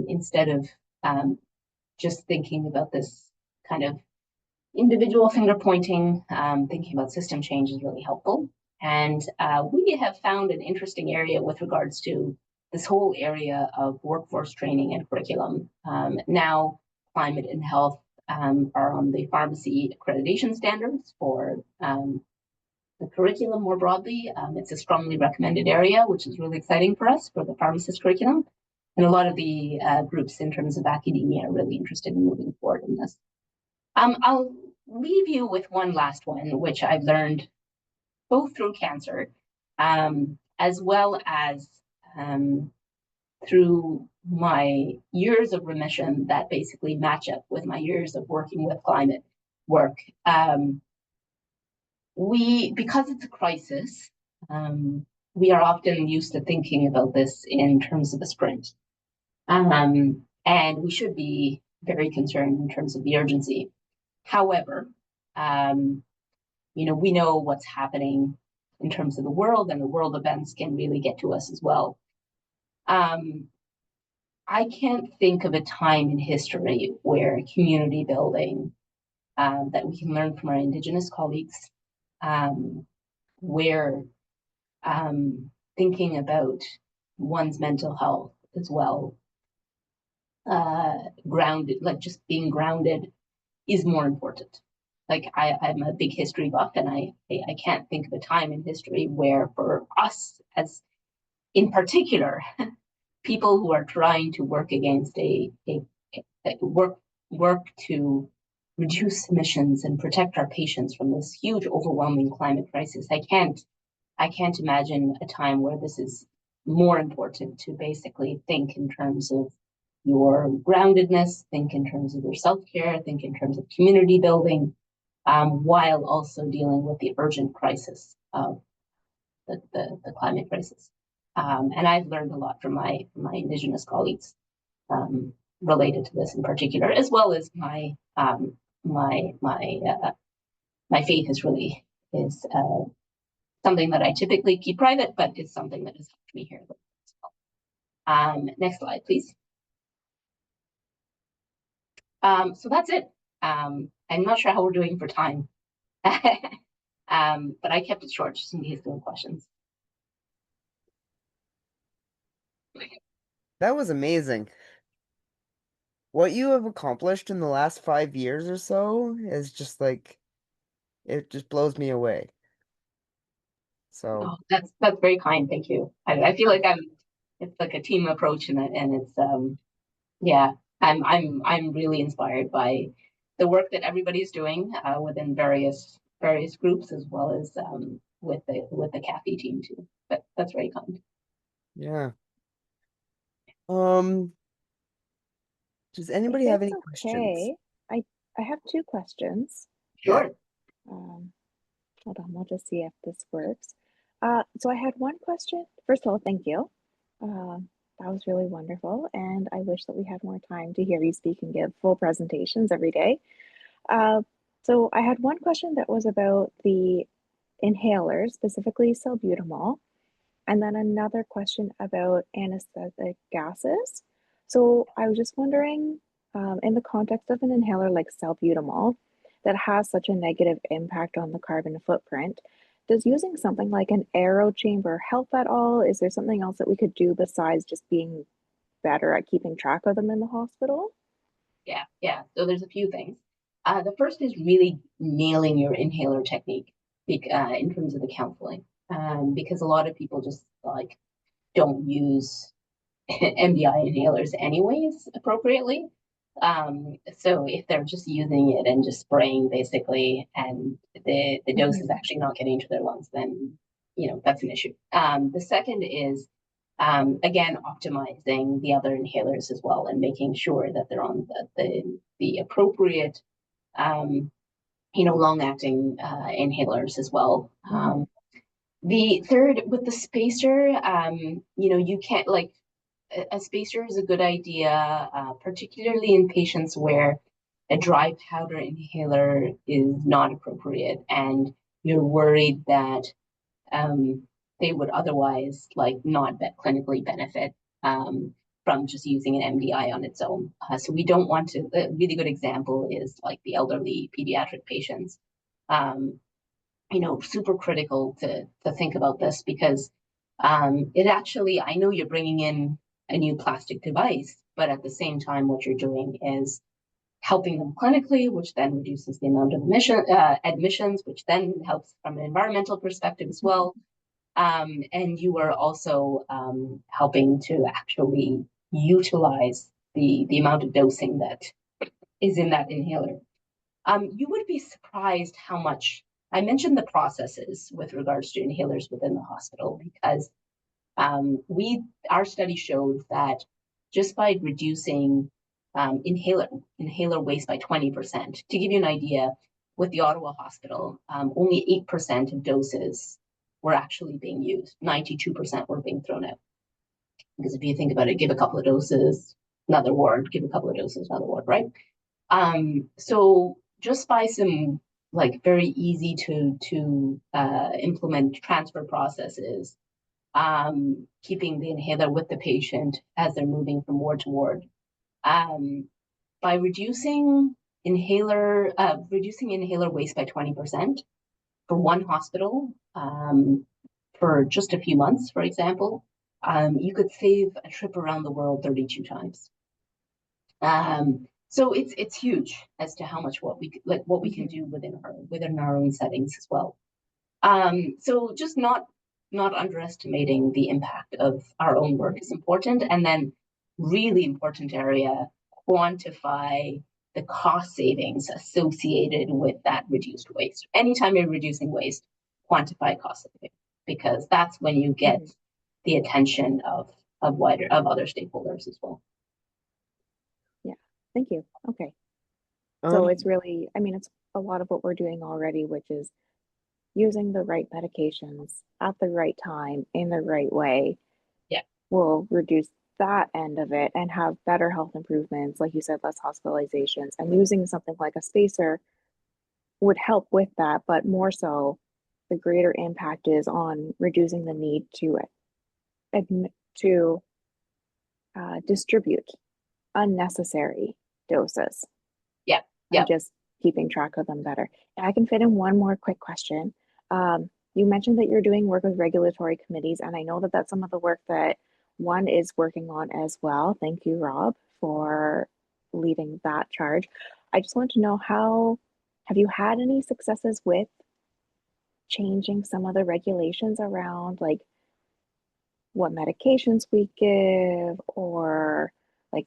instead of just thinking about this kind of individual finger pointing. Thinking about system change is really helpful. And we have found an interesting area with regards to this whole area of workforce training and curriculum. Now, climate and health are on the pharmacy accreditation standards for the curriculum more broadly. It's a strongly recommended area, which is really exciting for us for the pharmacist curriculum. And a lot of the groups in terms of academia are really interested in moving forward in this. I'll leave you with one last one, which I've learned both through cancer, as well as through my years of remission that basically match up with my years of working with climate work. Because it's a crisis, we are often used to thinking about this in terms of a sprint. And we should be very concerned in terms of the urgency. However, you know, we know what's happening in terms of the world, and the world events can really get to us as well. I can't think of a time in history where community building that we can learn from our Indigenous colleagues, where thinking about one's mental health as well, grounded, like just being grounded, is more important. Like I'm a big history buff, and I can't think of a time in history where for us, as in particular, people who are trying to work against work to reduce emissions and protect our patients from this huge, overwhelming climate crisis. I can't imagine a time where this is more important to basically think in terms of your groundedness, think in terms of your self-care, think in terms of community building, while also dealing with the urgent crisis of the climate crisis. And I've learned a lot from my Indigenous colleagues related to this in particular, as well as my faith is something that I typically keep private, but it's something that has helped me here as well. Next slide, please. So that's it. I'm not sure how we're doing for time, but I kept it short just in case there were questions. That was amazing. What you have accomplished in the last 5 years or so is just like, it just blows me away. So that's very kind. Thank you. I feel like it's like a team approach, and it's yeah, I'm really inspired by the work that everybody's doing within various groups, as well as with the CAPhE team too. But that's very kind. yeah. Does anybody have any questions? I have two questions. Sure. Hold on, we'll just see if this works. So I had one question. First of all, thank you. That was really wonderful, and I wish that we had more time to hear you speak and give full presentations every day. So I had one question that was about the inhalers, specifically salbutamol, and then another question about anesthetic gases. So I was just wondering, in the context of an inhaler like salbutamol that has such a negative impact on the carbon footprint, does using something like an aero chamber help at all? Is there something else that we could do besides just being better at keeping track of them in the hospital? Yeah. So there's a few things. The first is really nailing your inhaler technique in terms of the counseling, because a lot of people just like don't use MDI inhalers anyways appropriately. So if they're just using it and just spraying basically, and the dose is actually not getting into their lungs, then that's an issue. The second is again, optimizing the other inhalers as well and making sure that they're on the appropriate long-acting inhalers as well. The third, with the spacer, you can't like a spacer is a good idea, particularly in patients where a dry powder inhaler is not appropriate and you're worried that they would otherwise not clinically benefit from just using an MDI on its own. So we don't want to. A really good example is like the elderly pediatric patients. Super critical to think about this because it actually, I know you're bringing in a new plastic device, but at the same time, what you're doing is helping them clinically, which then reduces the amount of admissions, which then helps from an environmental perspective as well. And you are also helping to actually utilize the amount of dosing that is in that inhaler. You would be surprised how much, I mentioned the processes with regards to inhalers within the hospital, because our study showed that just by reducing inhaler waste by 20%, to give you an idea, with the Ottawa Hospital, only 8% of doses were actually being used. 92% were being thrown out. Because if you think about it, give a couple of doses, another ward, give a couple of doses, another ward, right? So just by some very easy to implement transfer processes, keeping the inhaler with the patient as they're moving from ward to ward, by reducing inhaler waste by 20% for one hospital, for just a few months, for example, you could save a trip around the world 32 times. So it's huge as to how much what we can do within our own settings as well. So just not underestimating the impact of our own work is important, and then really important area, quantify the cost savings associated with that reduced waste. Anytime you're reducing waste, quantify cost savings, because that's when you get the attention of other stakeholders as well. Yeah, thank you. Okay. So it's really, it's a lot of what we're doing already, which is using the right medications at the right time in the right way. Yeah, will reduce that end of it and have better health improvements, like you said, less hospitalizations, and using something like a spacer would help with that, but more so the greater impact is on reducing the need to distribute unnecessary doses. Yeah. And just keeping track of them better. And I can fit in one more quick question. You mentioned that you're doing work with regulatory committees, and I know that that's some of the work that ONE is working on as well. Thank you, Rob, for leading that charge. I just want to know, have you had any successes with changing some of the regulations around what medications we give, or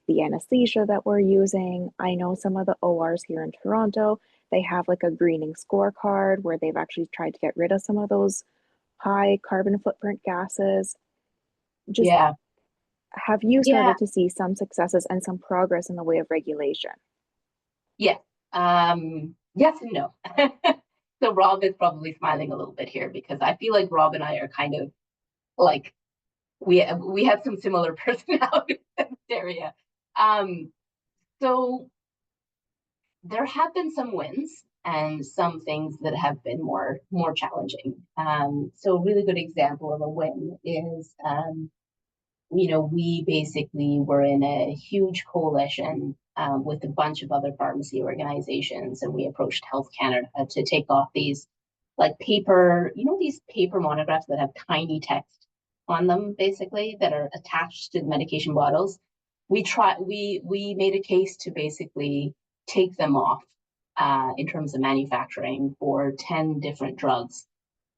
the anesthesia that we're using? I know some of the ORs here in Toronto, they have a greening scorecard where they've actually tried to get rid of some of those high carbon footprint gases. Have you started to see some successes and some progress in the way of regulation? Yeah. Yes and no. So Rob is probably smiling a little bit here, because I feel like Rob and I are kind of we have some similar personalities in this area. So there have been some wins. and some things that have been more challenging. So a really good example of a win is, we basically were in a huge coalition with a bunch of other pharmacy organizations, and we approached Health Canada to take off these like paper, these paper monographs that have tiny text on them, basically, that are attached to the medication bottles. We made a case to basically take them off in terms of manufacturing for 10 different drugs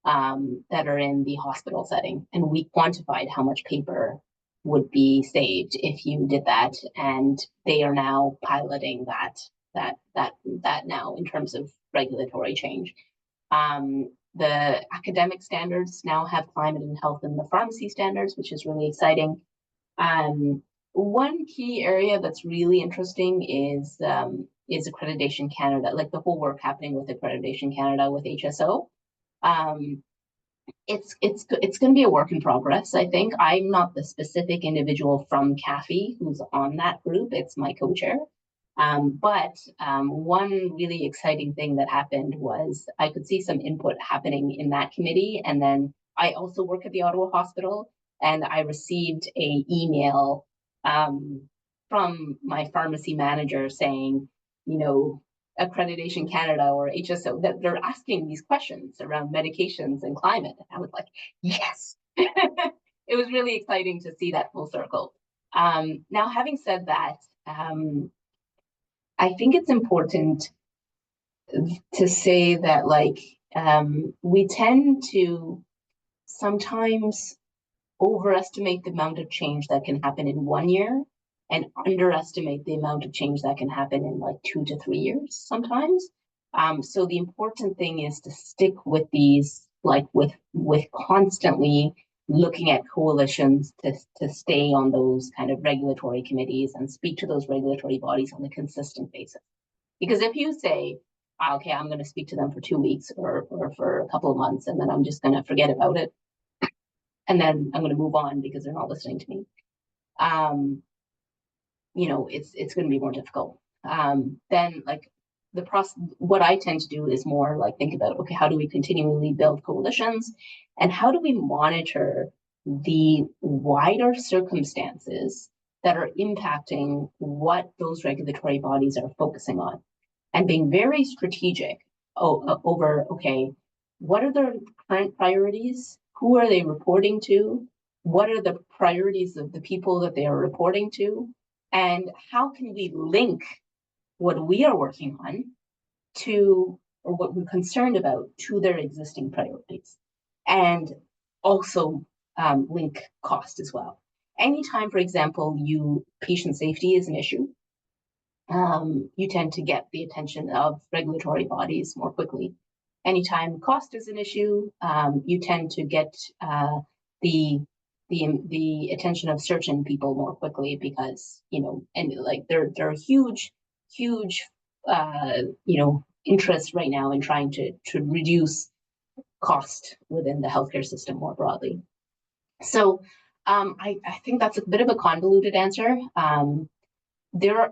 that are in the hospital setting. And we quantified how much paper would be saved if you did that. And they are now piloting that now in terms of regulatory change. The academic standards now have climate and health in the pharmacy standards, which is really exciting. One key area that's really interesting is Accreditation Canada, like the whole work happening with Accreditation Canada with HSO. It's going to be a work in progress, I think. I'm not the specific individual from CAPhE who's on that group. It's my co-chair. But one really exciting thing that happened was I could see some input happening in that committee. And then I also work at the Ottawa Hospital, and I received an email from my pharmacy manager saying, Accreditation Canada or HSO, that they're asking these questions around medications and climate. And I was like, yes. It was really exciting to see that full circle. Now, having said that, I think it's important to say that, we tend to sometimes overestimate the amount of change that can happen in 1 year and underestimate the amount of change that can happen in 2 to 3 years sometimes. So the important thing is to stick with these, with constantly looking at coalitions to stay on those kind of regulatory committees and speak to those regulatory bodies on a consistent basis. Because if you say, okay, I'm going to speak to them for 2 weeks or for a couple of months, and then I'm just going to forget about it, and then I'm going to move on because they're not listening to me, it's going to be more difficult. Then the process, what I tend to do is more think about, okay, how do we continually build coalitions, and how do we monitor the wider circumstances that are impacting what those regulatory bodies are focusing on, and being very strategic over, okay, what are their current priorities? Who are they reporting to? What are the priorities of the people that they are reporting to? And how can we link what we are working on to, or what we're concerned about, to their existing priorities? And also link cost as well. Anytime, for example, patient safety is an issue, you tend to get the attention of regulatory bodies more quickly. Anytime cost is an issue, you tend to get the attention of certain people more quickly, because there are huge interests right now in trying to reduce cost within the healthcare system more broadly. So I think that's a bit of a convoluted answer. There are,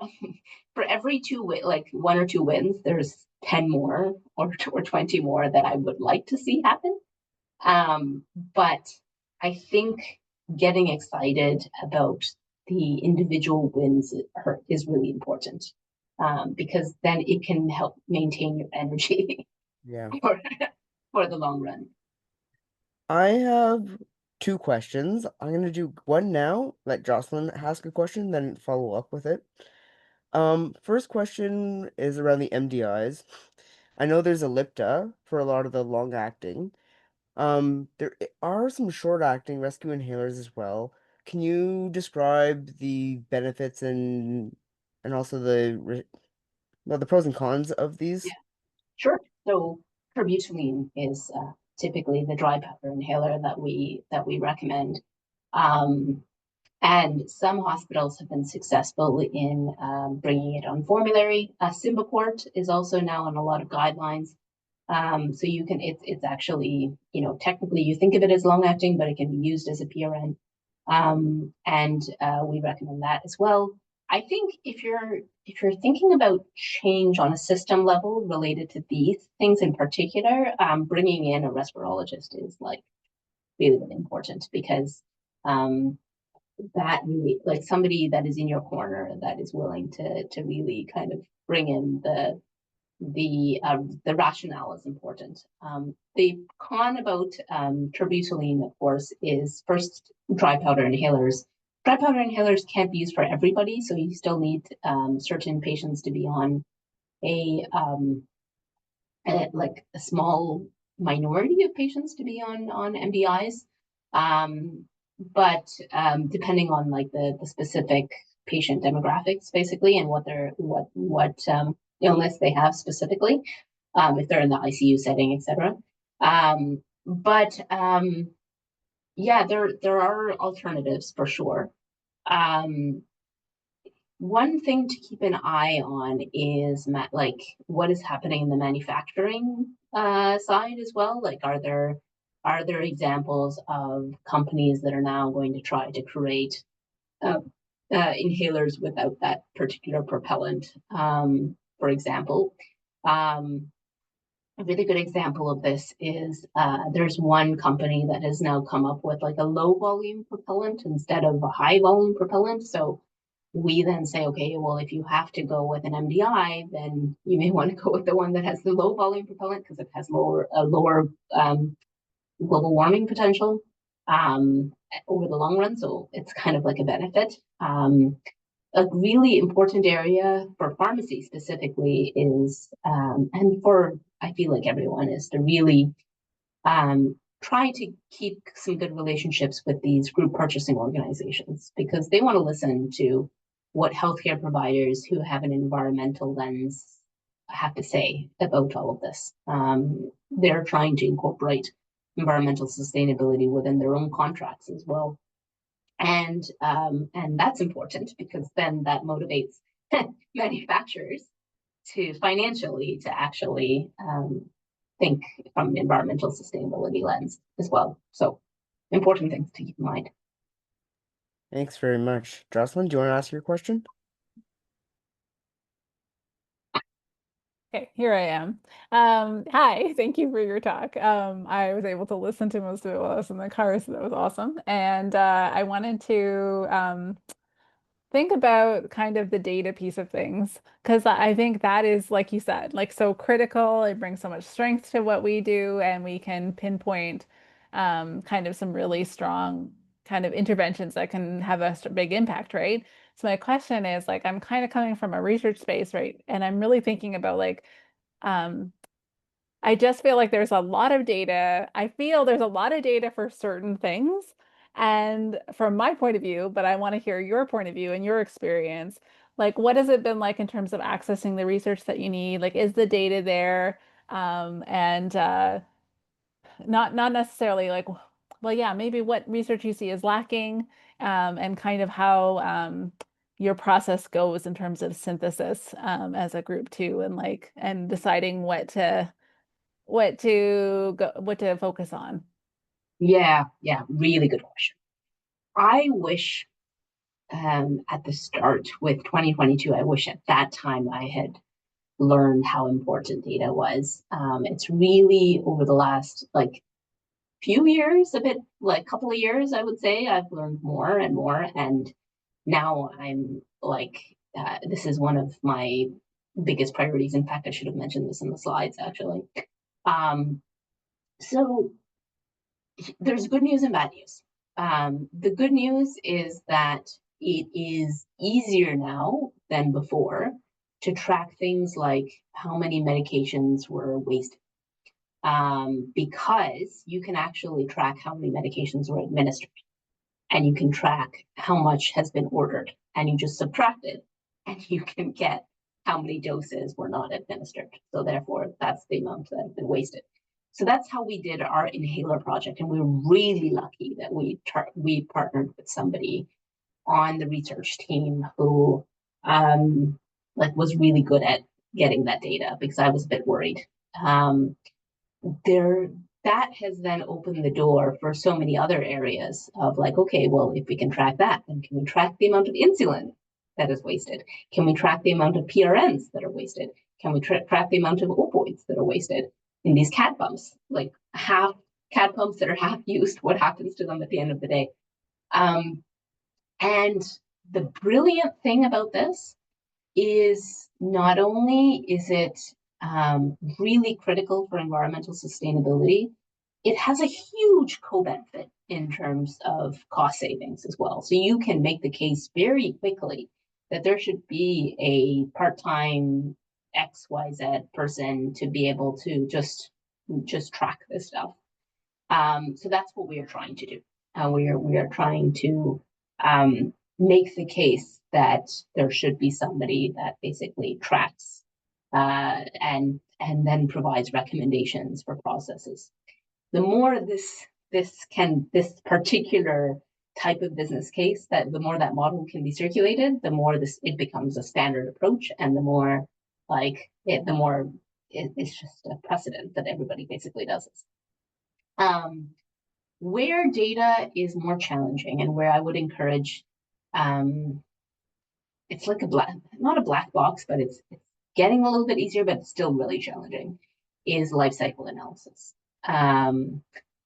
for every 1 or 2 wins, there's 10 more or 20 more that I would like to see happen. But I think getting excited about the individual wins is really important, because then it can help maintain your energy for the long run. I have 2 questions. I'm going to do one now, let Jocelyn ask a question, then follow up with it. First question is around the MDIs. I know there's Ellipta for a lot of the long-acting. There are some short-acting rescue inhalers as well. Can you describe the benefits and also the pros and cons of these? Yeah, sure. So terbutaline is typically the dry powder inhaler that we recommend. And some hospitals have been successful in bringing it on formulary. Symbicort is also now on a lot of guidelines. So you can, it's actually, technically you think of it as long acting, but it can be used as a PRN. And we recommend that as well. I think if you're thinking about change on a system level related to these things in particular, bringing in a respirologist is like really, really important, because that really, like, somebody that is in your corner that is willing to really kind of bring in the rationale is important. The con about terbutaline, of course, is first dry powder inhalers. Dry powder inhalers can't be used for everybody, so you still need certain patients to be on like a small minority of patients to be on MDIs. But depending on like the specific patient demographics, basically, and what illness they have specifically, if they're in the ICU setting, etc. But yeah, there are alternatives for sure. One thing to keep an eye on is like what is happening in the manufacturing side as well. Like, are there examples of companies that are now going to try to create inhalers without that particular propellant? For example, a really good example of this is there's one company that has now come up with like a low volume propellant instead of a high volume propellant. So we then say, okay, well, if you have to go with an MDI, then you may want to go with the one that has the low volume propellant, because it has lower global warming potential over the long run. So it's kind of like a benefit. A really important area for pharmacy specifically is, and for, I feel like everyone, is to really try to keep some good relationships with these group purchasing organizations, because they want to listen to what healthcare providers who have an environmental lens have to say about all of this. They're trying to incorporate environmental sustainability within their own contracts as well. And that's important, because then that motivates manufacturers to financially to actually think from an environmental sustainability lens as well. So important things to keep in mind. Thanks very much. Jocelyn, do you want to ask your question? Okay, here I am. Hi, thank you for your talk. I was able to listen to most of it while I was in the car, so that was awesome. And I wanted to think about kind of the data piece of things, because I think that is, like you said, like so critical. It brings so much strength to what we do, and we can pinpoint kind of some really strong kind of interventions that can have a big impact, right? So my question is, like, I'm kind of coming from a research space, right? And I'm really thinking about like, um, I just feel like there's a lot of data. I feel there's a lot of data for certain things. And from my point of view, but I want to hear your point of view and your experience. Like, what has it been like in terms of accessing the research that you need? Like, is the data there? And not necessarily like, well, yeah, maybe what research you see is lacking, and kind of how your process goes in terms of synthesis as a group too, and like and deciding what to focus on. Yeah, really good question. I wish at the start with 2022, I wish at that time I had learned how important data was. It's really over the last like few years, a bit like couple of years, I would say, I've learned more and more. And now I'm like, this is one of my biggest priorities. In fact, I should have mentioned this in the slides, actually. So there's good news and bad news. The good news is that it is easier now than before to track things like how many medications were wasted, because you can actually track how many medications were administered, and you can track how much has been ordered, and you just subtract it, and you can get how many doses were not administered. So therefore, that's the amount that have been wasted. So that's how we did our inhaler project, and we were really lucky that we partnered with somebody on the research team who like was really good at getting that data, because I was a bit worried. That has then opened the door for so many other areas of like, okay, well, if we can track that, then can we track the amount of insulin that is wasted? Can we track the amount of PRNs that are wasted? Can we track the amount of opioids that are wasted in these CAD pumps? Like half CAD pumps that are half used, what happens to them at the end of the day? And the brilliant thing about this is not only is it really critical for environmental sustainability, it has a huge co-benefit in terms of cost savings as well. So you can make the case very quickly that there should be a part-time XYZ person to be able to just track this stuff. So that's what we are trying to do. We are trying to make the case that there should be somebody that basically tracks and then provides recommendations for processes. The more this particular type of business case, that the more that model can be circulated, the more it becomes a standard approach, and the more it's just a precedent that everybody basically does this. Where data is more challenging and where I would encourage, it's like not a black box, but it's getting a little bit easier, but it's still really challenging, is life cycle analysis.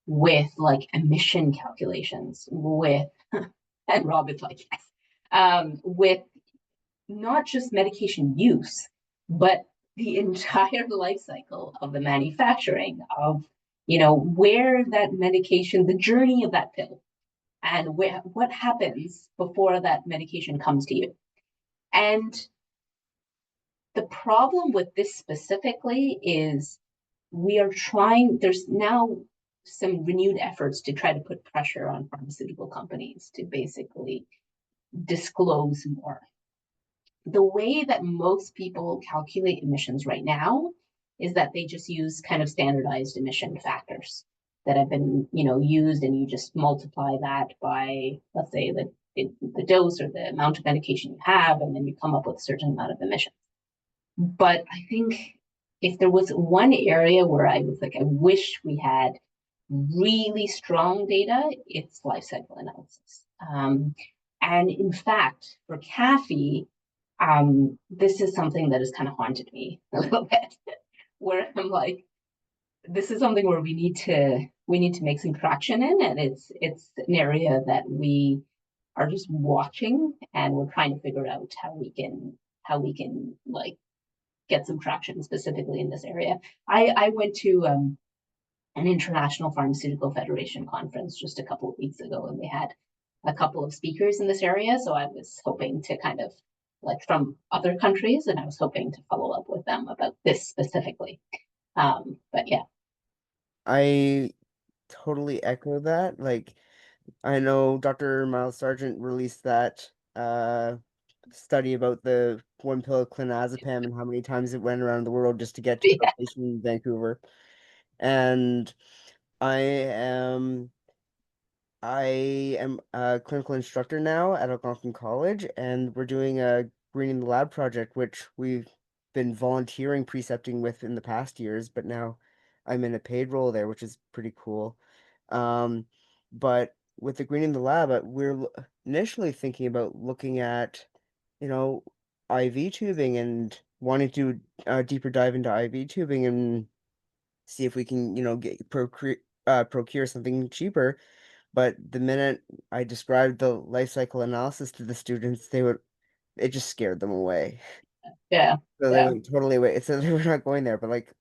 With like emission calculations, with, and Rob is like, yes, with not just medication use, but the entire life cycle of the manufacturing of, where that medication, the journey of that pill, and what happens before that medication comes to you. And the problem with this specifically is there's now some renewed efforts to try to put pressure on pharmaceutical companies to basically disclose more. The way that most people calculate emissions right now is that they just use kind of standardized emission factors that have been, used, and you just multiply that by, let's say, the dose or the amount of medication you have, and then you come up with a certain amount of emissions. But I think if there was one area where I was like, I wish we had really strong data, it's life cycle analysis. And in fact, for CAPhE, this is something that has kind of haunted me a little bit, where I'm like, this is something where we need to make some traction in, and it's an area that we are just watching, and we're trying to figure out how we can like get some traction specifically in this area. I went to an International Pharmaceutical Federation conference just a couple of weeks ago, and they had a couple of speakers in this area. So I was hoping to kind of like from other countries, and I was hoping to follow up with them about this specifically. But yeah. I totally echo that. Like, I know Dr. Miles Sargent released that study about the one pill clonazepam and how many times it went around the world just to get to a patient in Vancouver. And I am a clinical instructor now at Algonquin College, and we're doing a Greening the Lab project, which we've been volunteering precepting with in the past years, but now I'm in a paid role there, which is pretty cool. But with the Greening the Lab, we're initially thinking about looking at, IV tubing and wanting to do a deeper dive into IV tubing and see if we can, procure something cheaper. But the minute I described the life cycle analysis to the students, it just scared them away. Yeah. So they went totally away. So they were not going there, but like,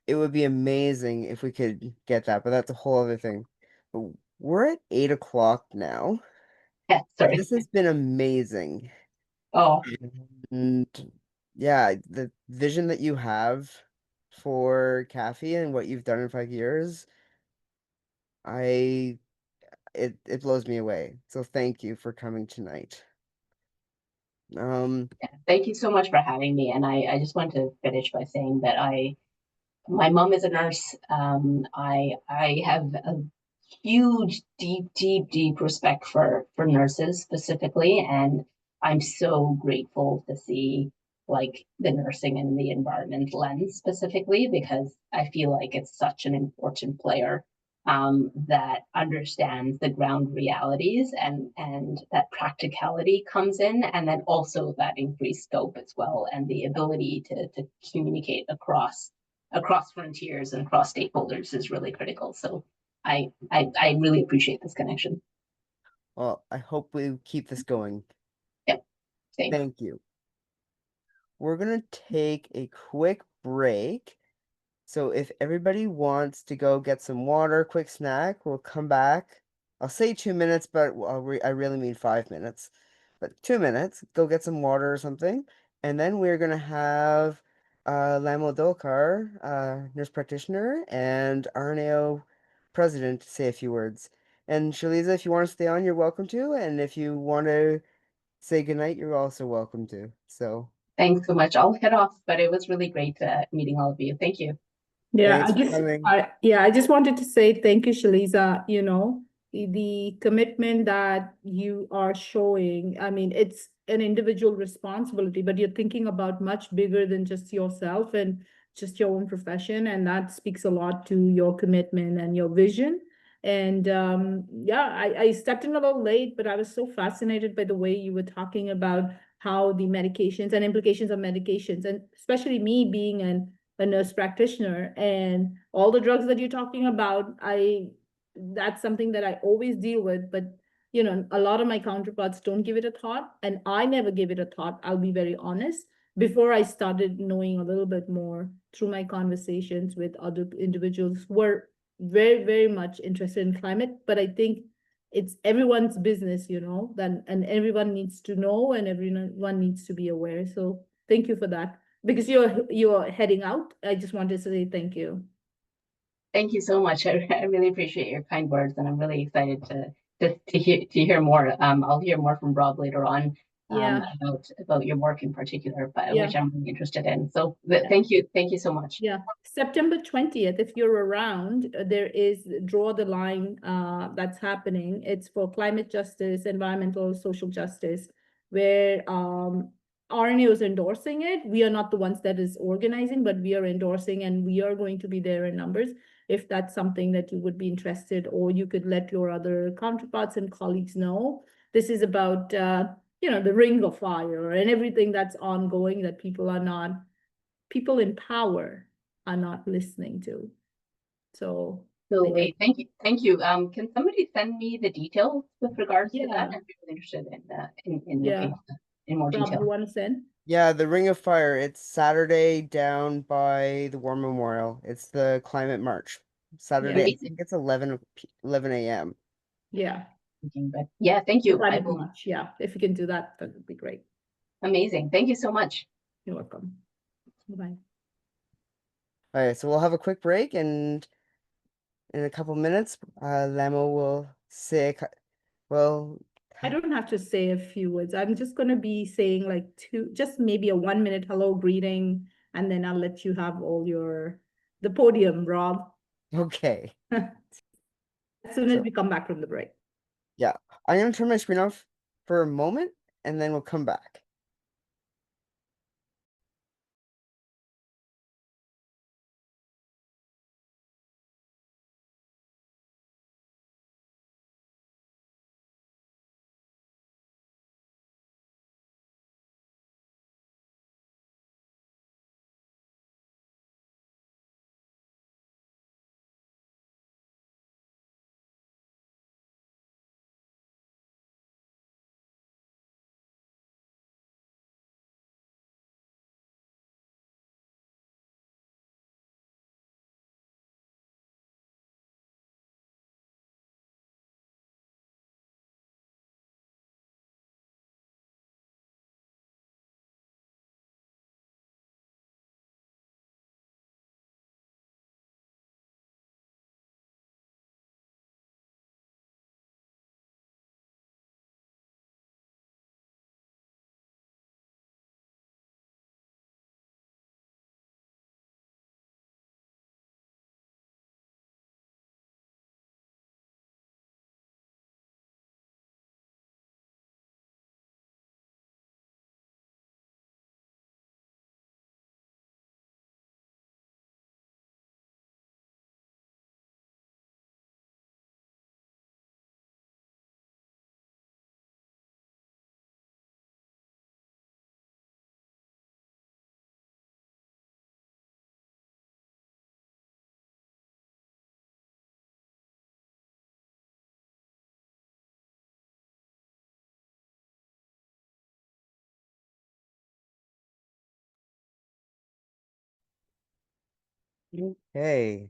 it would be amazing if we could get that, but that's a whole other thing. But we're at 8 o'clock now. Yeah, sorry. This has been amazing. Oh, And yeah, the vision that you have for CAPhE and what you've done in 5 years, it blows me away. So thank you for coming tonight. thank you so much for having me. And I just want to finish by saying that my mom is a nurse. I have a huge, deep respect for nurses specifically, and I'm so grateful to see like the nursing and the environment lens specifically, because I feel like it's such an important player that understands the ground realities and that practicality comes in, and then also that increased scope as well, and the ability to communicate across frontiers and across stakeholders is really critical. So I really appreciate this connection. Well, I hope we keep this going. Yep, same. Thank you. We're gonna take a quick break. So if everybody wants to go get some water, quick snack, we'll come back. I'll say 2 minutes, but I really mean 5 minutes. But 2 minutes, go get some water or something. And then we're going to have Lhamo Dolkar, nurse practitioner, and RNAO president say a few words. And Shellyza, if you want to stay on, you're welcome to. And if you want to say goodnight, you're also welcome to. So Thanks so much. I'll head off, but it was really great meeting all of you. Thank you. Yeah, thanks for coming. I just wanted to say thank you, Shellyza. You know, the commitment that you are showing. I mean, it's an individual responsibility, but you're thinking about much bigger than just yourself and just your own profession, and that speaks a lot to your commitment and your vision. And yeah, I stepped in a little late, but I was so fascinated by the way you were talking about how the medications and implications of medications, and especially me being a nurse practitioner and all the drugs that you're talking about, that's something that I always deal with, but you know, a lot of my counterparts don't give it a thought, and I never gave it a thought, I'll be very honest, before I started knowing a little bit more through my conversations with other individuals who were very, very much interested in climate. But I think it's everyone's business, you know, then, and everyone needs to know and everyone needs to be aware. So thank you for that. Because you're heading out, I just wanted to say thank you. Thank you so much. I really appreciate your kind words, and I'm really excited to hear more. I'll hear more from Rob later on about your work in particular, but which I'm really interested in. So thank you so much. Yeah, September 20th, if you're around, there is Draw the Line that's happening. It's for climate justice, environmental, social justice, where RNAO is endorsing it. We are not the ones that is organizing, but we are endorsing, and we are going to be there in numbers. If that's something that you would be interested, or you could let your other counterparts and colleagues know. This is about, you know, the ring of fire and everything that's ongoing that people in power are not listening to. So wait, thank you. Can somebody send me the details with regards to that? I'm really interested in looking in more detail. Rob, you want to send? Yeah, the Ring of Fire. It's Saturday down by the War Memorial. It's the climate march. Saturday, I think it's 11 a.m. Yeah. But yeah, thank you. I will. Much. Yeah, if you can do that, that would be great. Amazing. Thank you so much. You're welcome. Bye-bye. All right, so we'll have a quick break, and in a couple minutes, Lhamo will say, well, I don't have to say a few words. I'm just going to be saying like just maybe a 1-minute hello greeting, and then I'll let you have all the podium, Rob. Okay. As soon as we come back from the break. Yeah, I'm going to turn my screen off for a moment, and then we'll come back. Okay.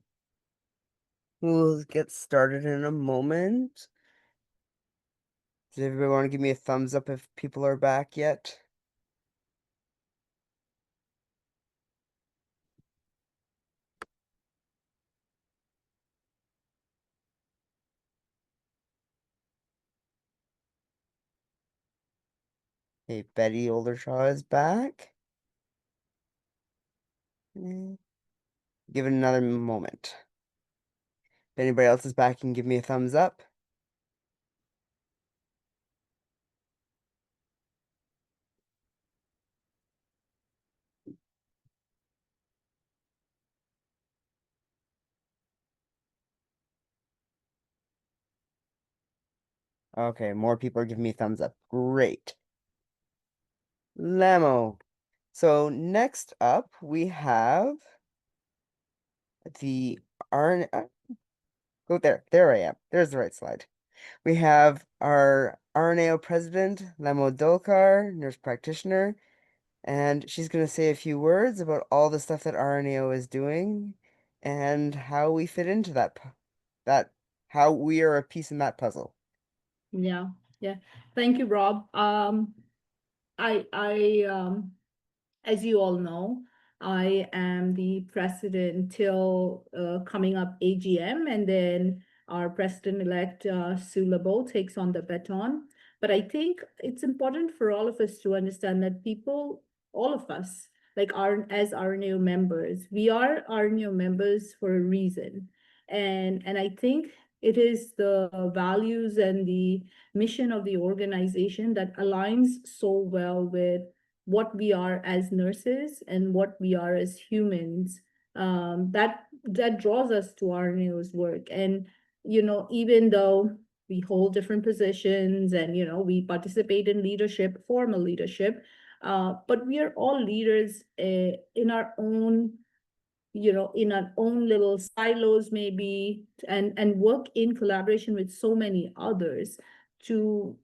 We'll get started in a moment. Does everybody want to give me a thumbs up if people are back yet? Okay, Betty Oldershaw is back. Give it another moment. If anybody else is back, you can give me a thumbs up. Okay, more people are giving me thumbs up. Great. Lhamo. So next up, we have the RNA. Oh, there I am. There's the right slide. We have our RNAO president, Lhamo Dolkar, nurse practitioner, and she's going to say a few words about all the stuff that RNAO is doing and how we fit into how we are a piece in that puzzle. Yeah. Thank you, Rob. As you all know, I am the president till coming up AGM, and then our president-elect Sue LeBeau takes on the baton. But I think it's important for all of us to understand that people, all of us, as RNAO members, we are RNAO members for a reason. And I think it is the values and the mission of the organization that aligns so well with what we are as nurses and what we are as humans, that draws us to RNAO's work. And even though we hold different positions and we participate in leadership, formal leadership, but we are all leaders in our own in our own little silos maybe, and work in collaboration with so many others to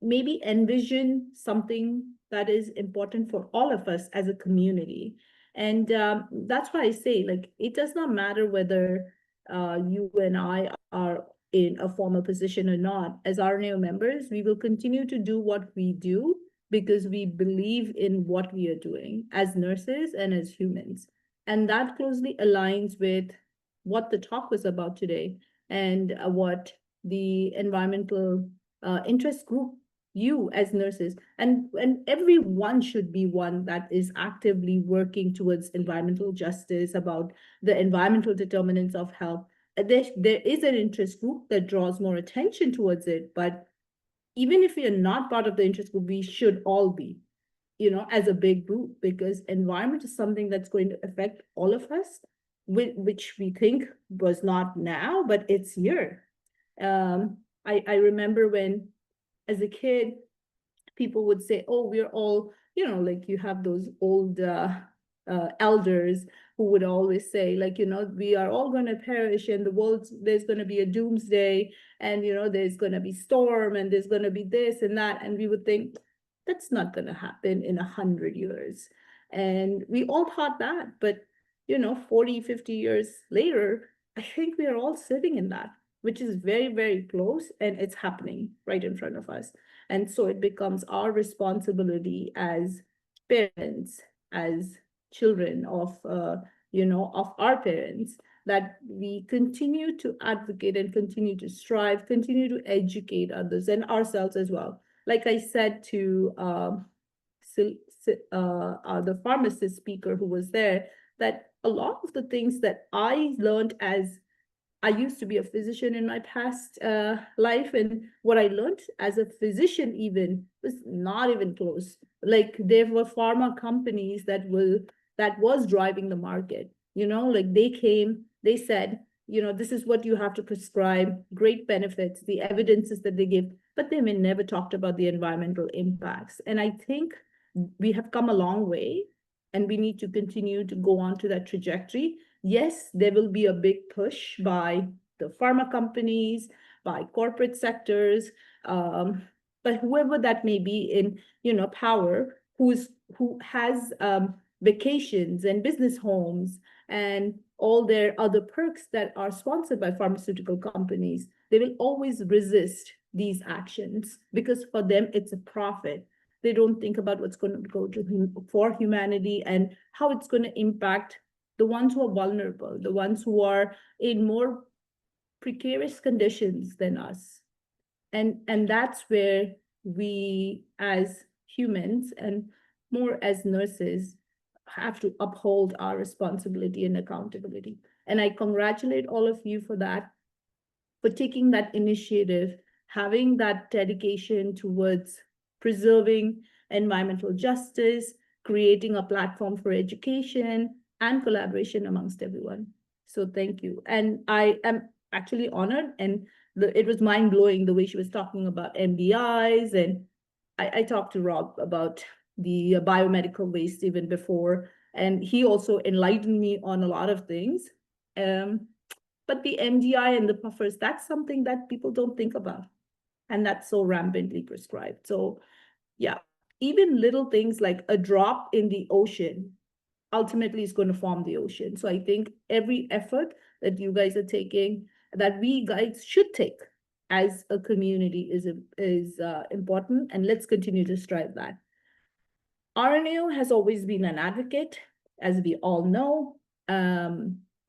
maybe envision something that is important for all of us as a community. And that's why I say, it does not matter whether you and I are in a formal position or not. As RNAO members, we will continue to do what we do because we believe in what we are doing as nurses and as humans. And that closely aligns with what the talk was about today, and what the environmental interest group, you as nurses, and everyone should be one that is actively working towards environmental justice, about the environmental determinants of health. There is an interest group that draws more attention towards it, but even if we are not part of the interest group, we should all be, as a big group, because environment is something that's going to affect all of us, which we think was not now, but it's here. I remember when, as a kid, people would say, oh, we're all, you have those old elders who would always say, we are all going to perish, and there's going to be a doomsday, and there's going to be storm, and there's going to be this and that, and we would think that's not going to happen in 100 years. And we all thought that, but 40, 50 years later, I think we are all sitting in that, which is very, very close, and it's happening right in front of us. And so it becomes our responsibility as parents, as children of our parents, that we continue to advocate and continue to strive, continue to educate others and ourselves as well. Like I said to the pharmacist speaker who was there, that a lot of the things that I learned, as I used to be a physician in my past life, and what I learned as a physician even was not even close. There were pharma companies that was driving the market. They came, they said, this is what you have to prescribe, great benefits, the evidences that they give, but they may never talked about the environmental impacts. And I think we have come a long way, and we need to continue to go on to that trajectory. Yes, there will be a big push by the pharma companies, by corporate sectors, but whoever that may be in, power, who has vacations and business homes and all their other perks that are sponsored by pharmaceutical companies, they will always resist these actions because for them it's a profit. They don't think about what's going to go for humanity and how it's going to impact the ones who are vulnerable, the ones who are in more precarious conditions than us. And that's where we as humans and more as nurses have to uphold our responsibility and accountability. And I congratulate all of you for that, for taking that initiative, having that dedication towards preserving environmental justice, creating a platform for education and collaboration amongst everyone. So thank you. And I am actually honored, and it was mind-blowing the way she was talking about MDIs, and I talked to Rob about the biomedical waste even before, and he also enlightened me on a lot of things. But the MDI and the puffers, that's something that people don't think about. And that's so rampantly prescribed. So yeah, even little things like a drop in the ocean ultimately is going to form the ocean. So I think every effort that you guys are taking, that we guys should take as a community is important. And let's continue to strive that. RNAO has always been an advocate, as we all know.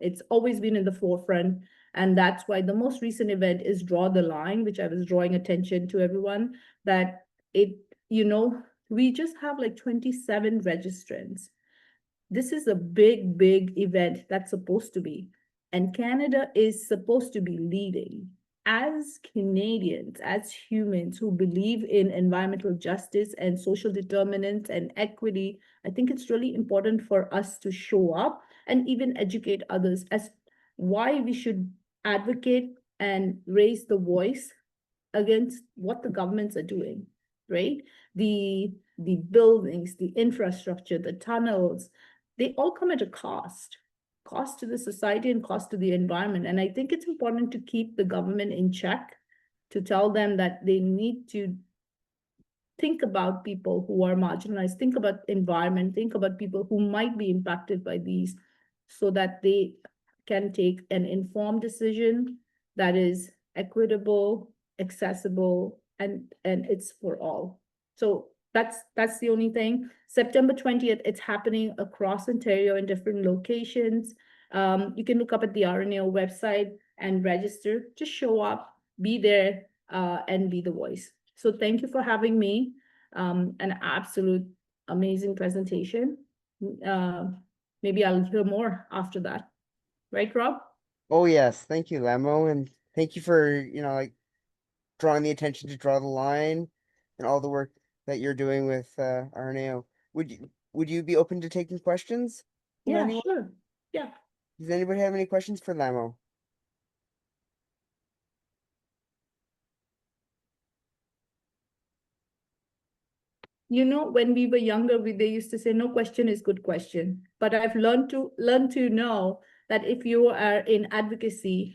It's always been in the forefront. And that's why the most recent event is Draw the Line, which I was drawing attention to everyone, that we just have like 27 registrants. This is a big, big event that's supposed to be. And Canada is supposed to be leading. As Canadians, as humans who believe in environmental justice and social determinants and equity, I think it's really important for us to show up and even educate others as why we should advocate and raise the voice against what the governments are doing, right? The buildings, the infrastructure, the tunnels, they all come at a cost to the society and cost to the environment. And I think it's important to keep the government in check, to tell them that they need to think about people who are marginalized, think about environment, think about people who might be impacted by these, so that they can take an informed decision that is equitable, accessible, and it's for all. So that's the only thing. September 20th, it's happening across Ontario in different locations. You can look up at the RNAO website and register. Just show up, be there, and be the voice. So thank you for having me. An absolute amazing presentation. Maybe I'll hear more after that. Right, Rob? Oh yes, thank you, Lhamo, and thank you for drawing the attention to Draw the Line and all the work that you're doing with RNAO. Would you be open to taking questions from Yeah, anyone? sure. Yeah. Does anybody have any questions for Lhamo? When we were younger, they used to say, no question is good question. But I've learned to know that if you are in advocacy,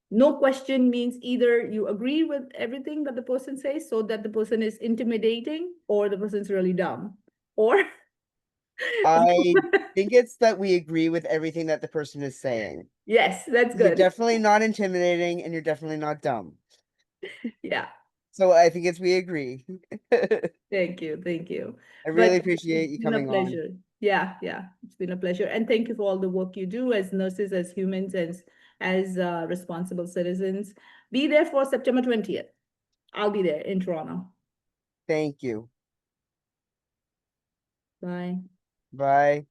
no question means either you agree with everything that the person says, so that the person is intimidating, or the person's really dumb. Or I think it's that we agree with everything that the person is saying. yes, that's You're good. definitely not intimidating, and you're definitely not dumb. Yeah. So I think we agree. Thank you. Thank you. I really But appreciate you it's been a coming on. pleasure. Yeah, it's been a pleasure. And thank you for all the work you do as nurses, as humans, as responsible citizens. Be there for September 20th. I'll be there in Toronto. Thank you. Bye. Bye.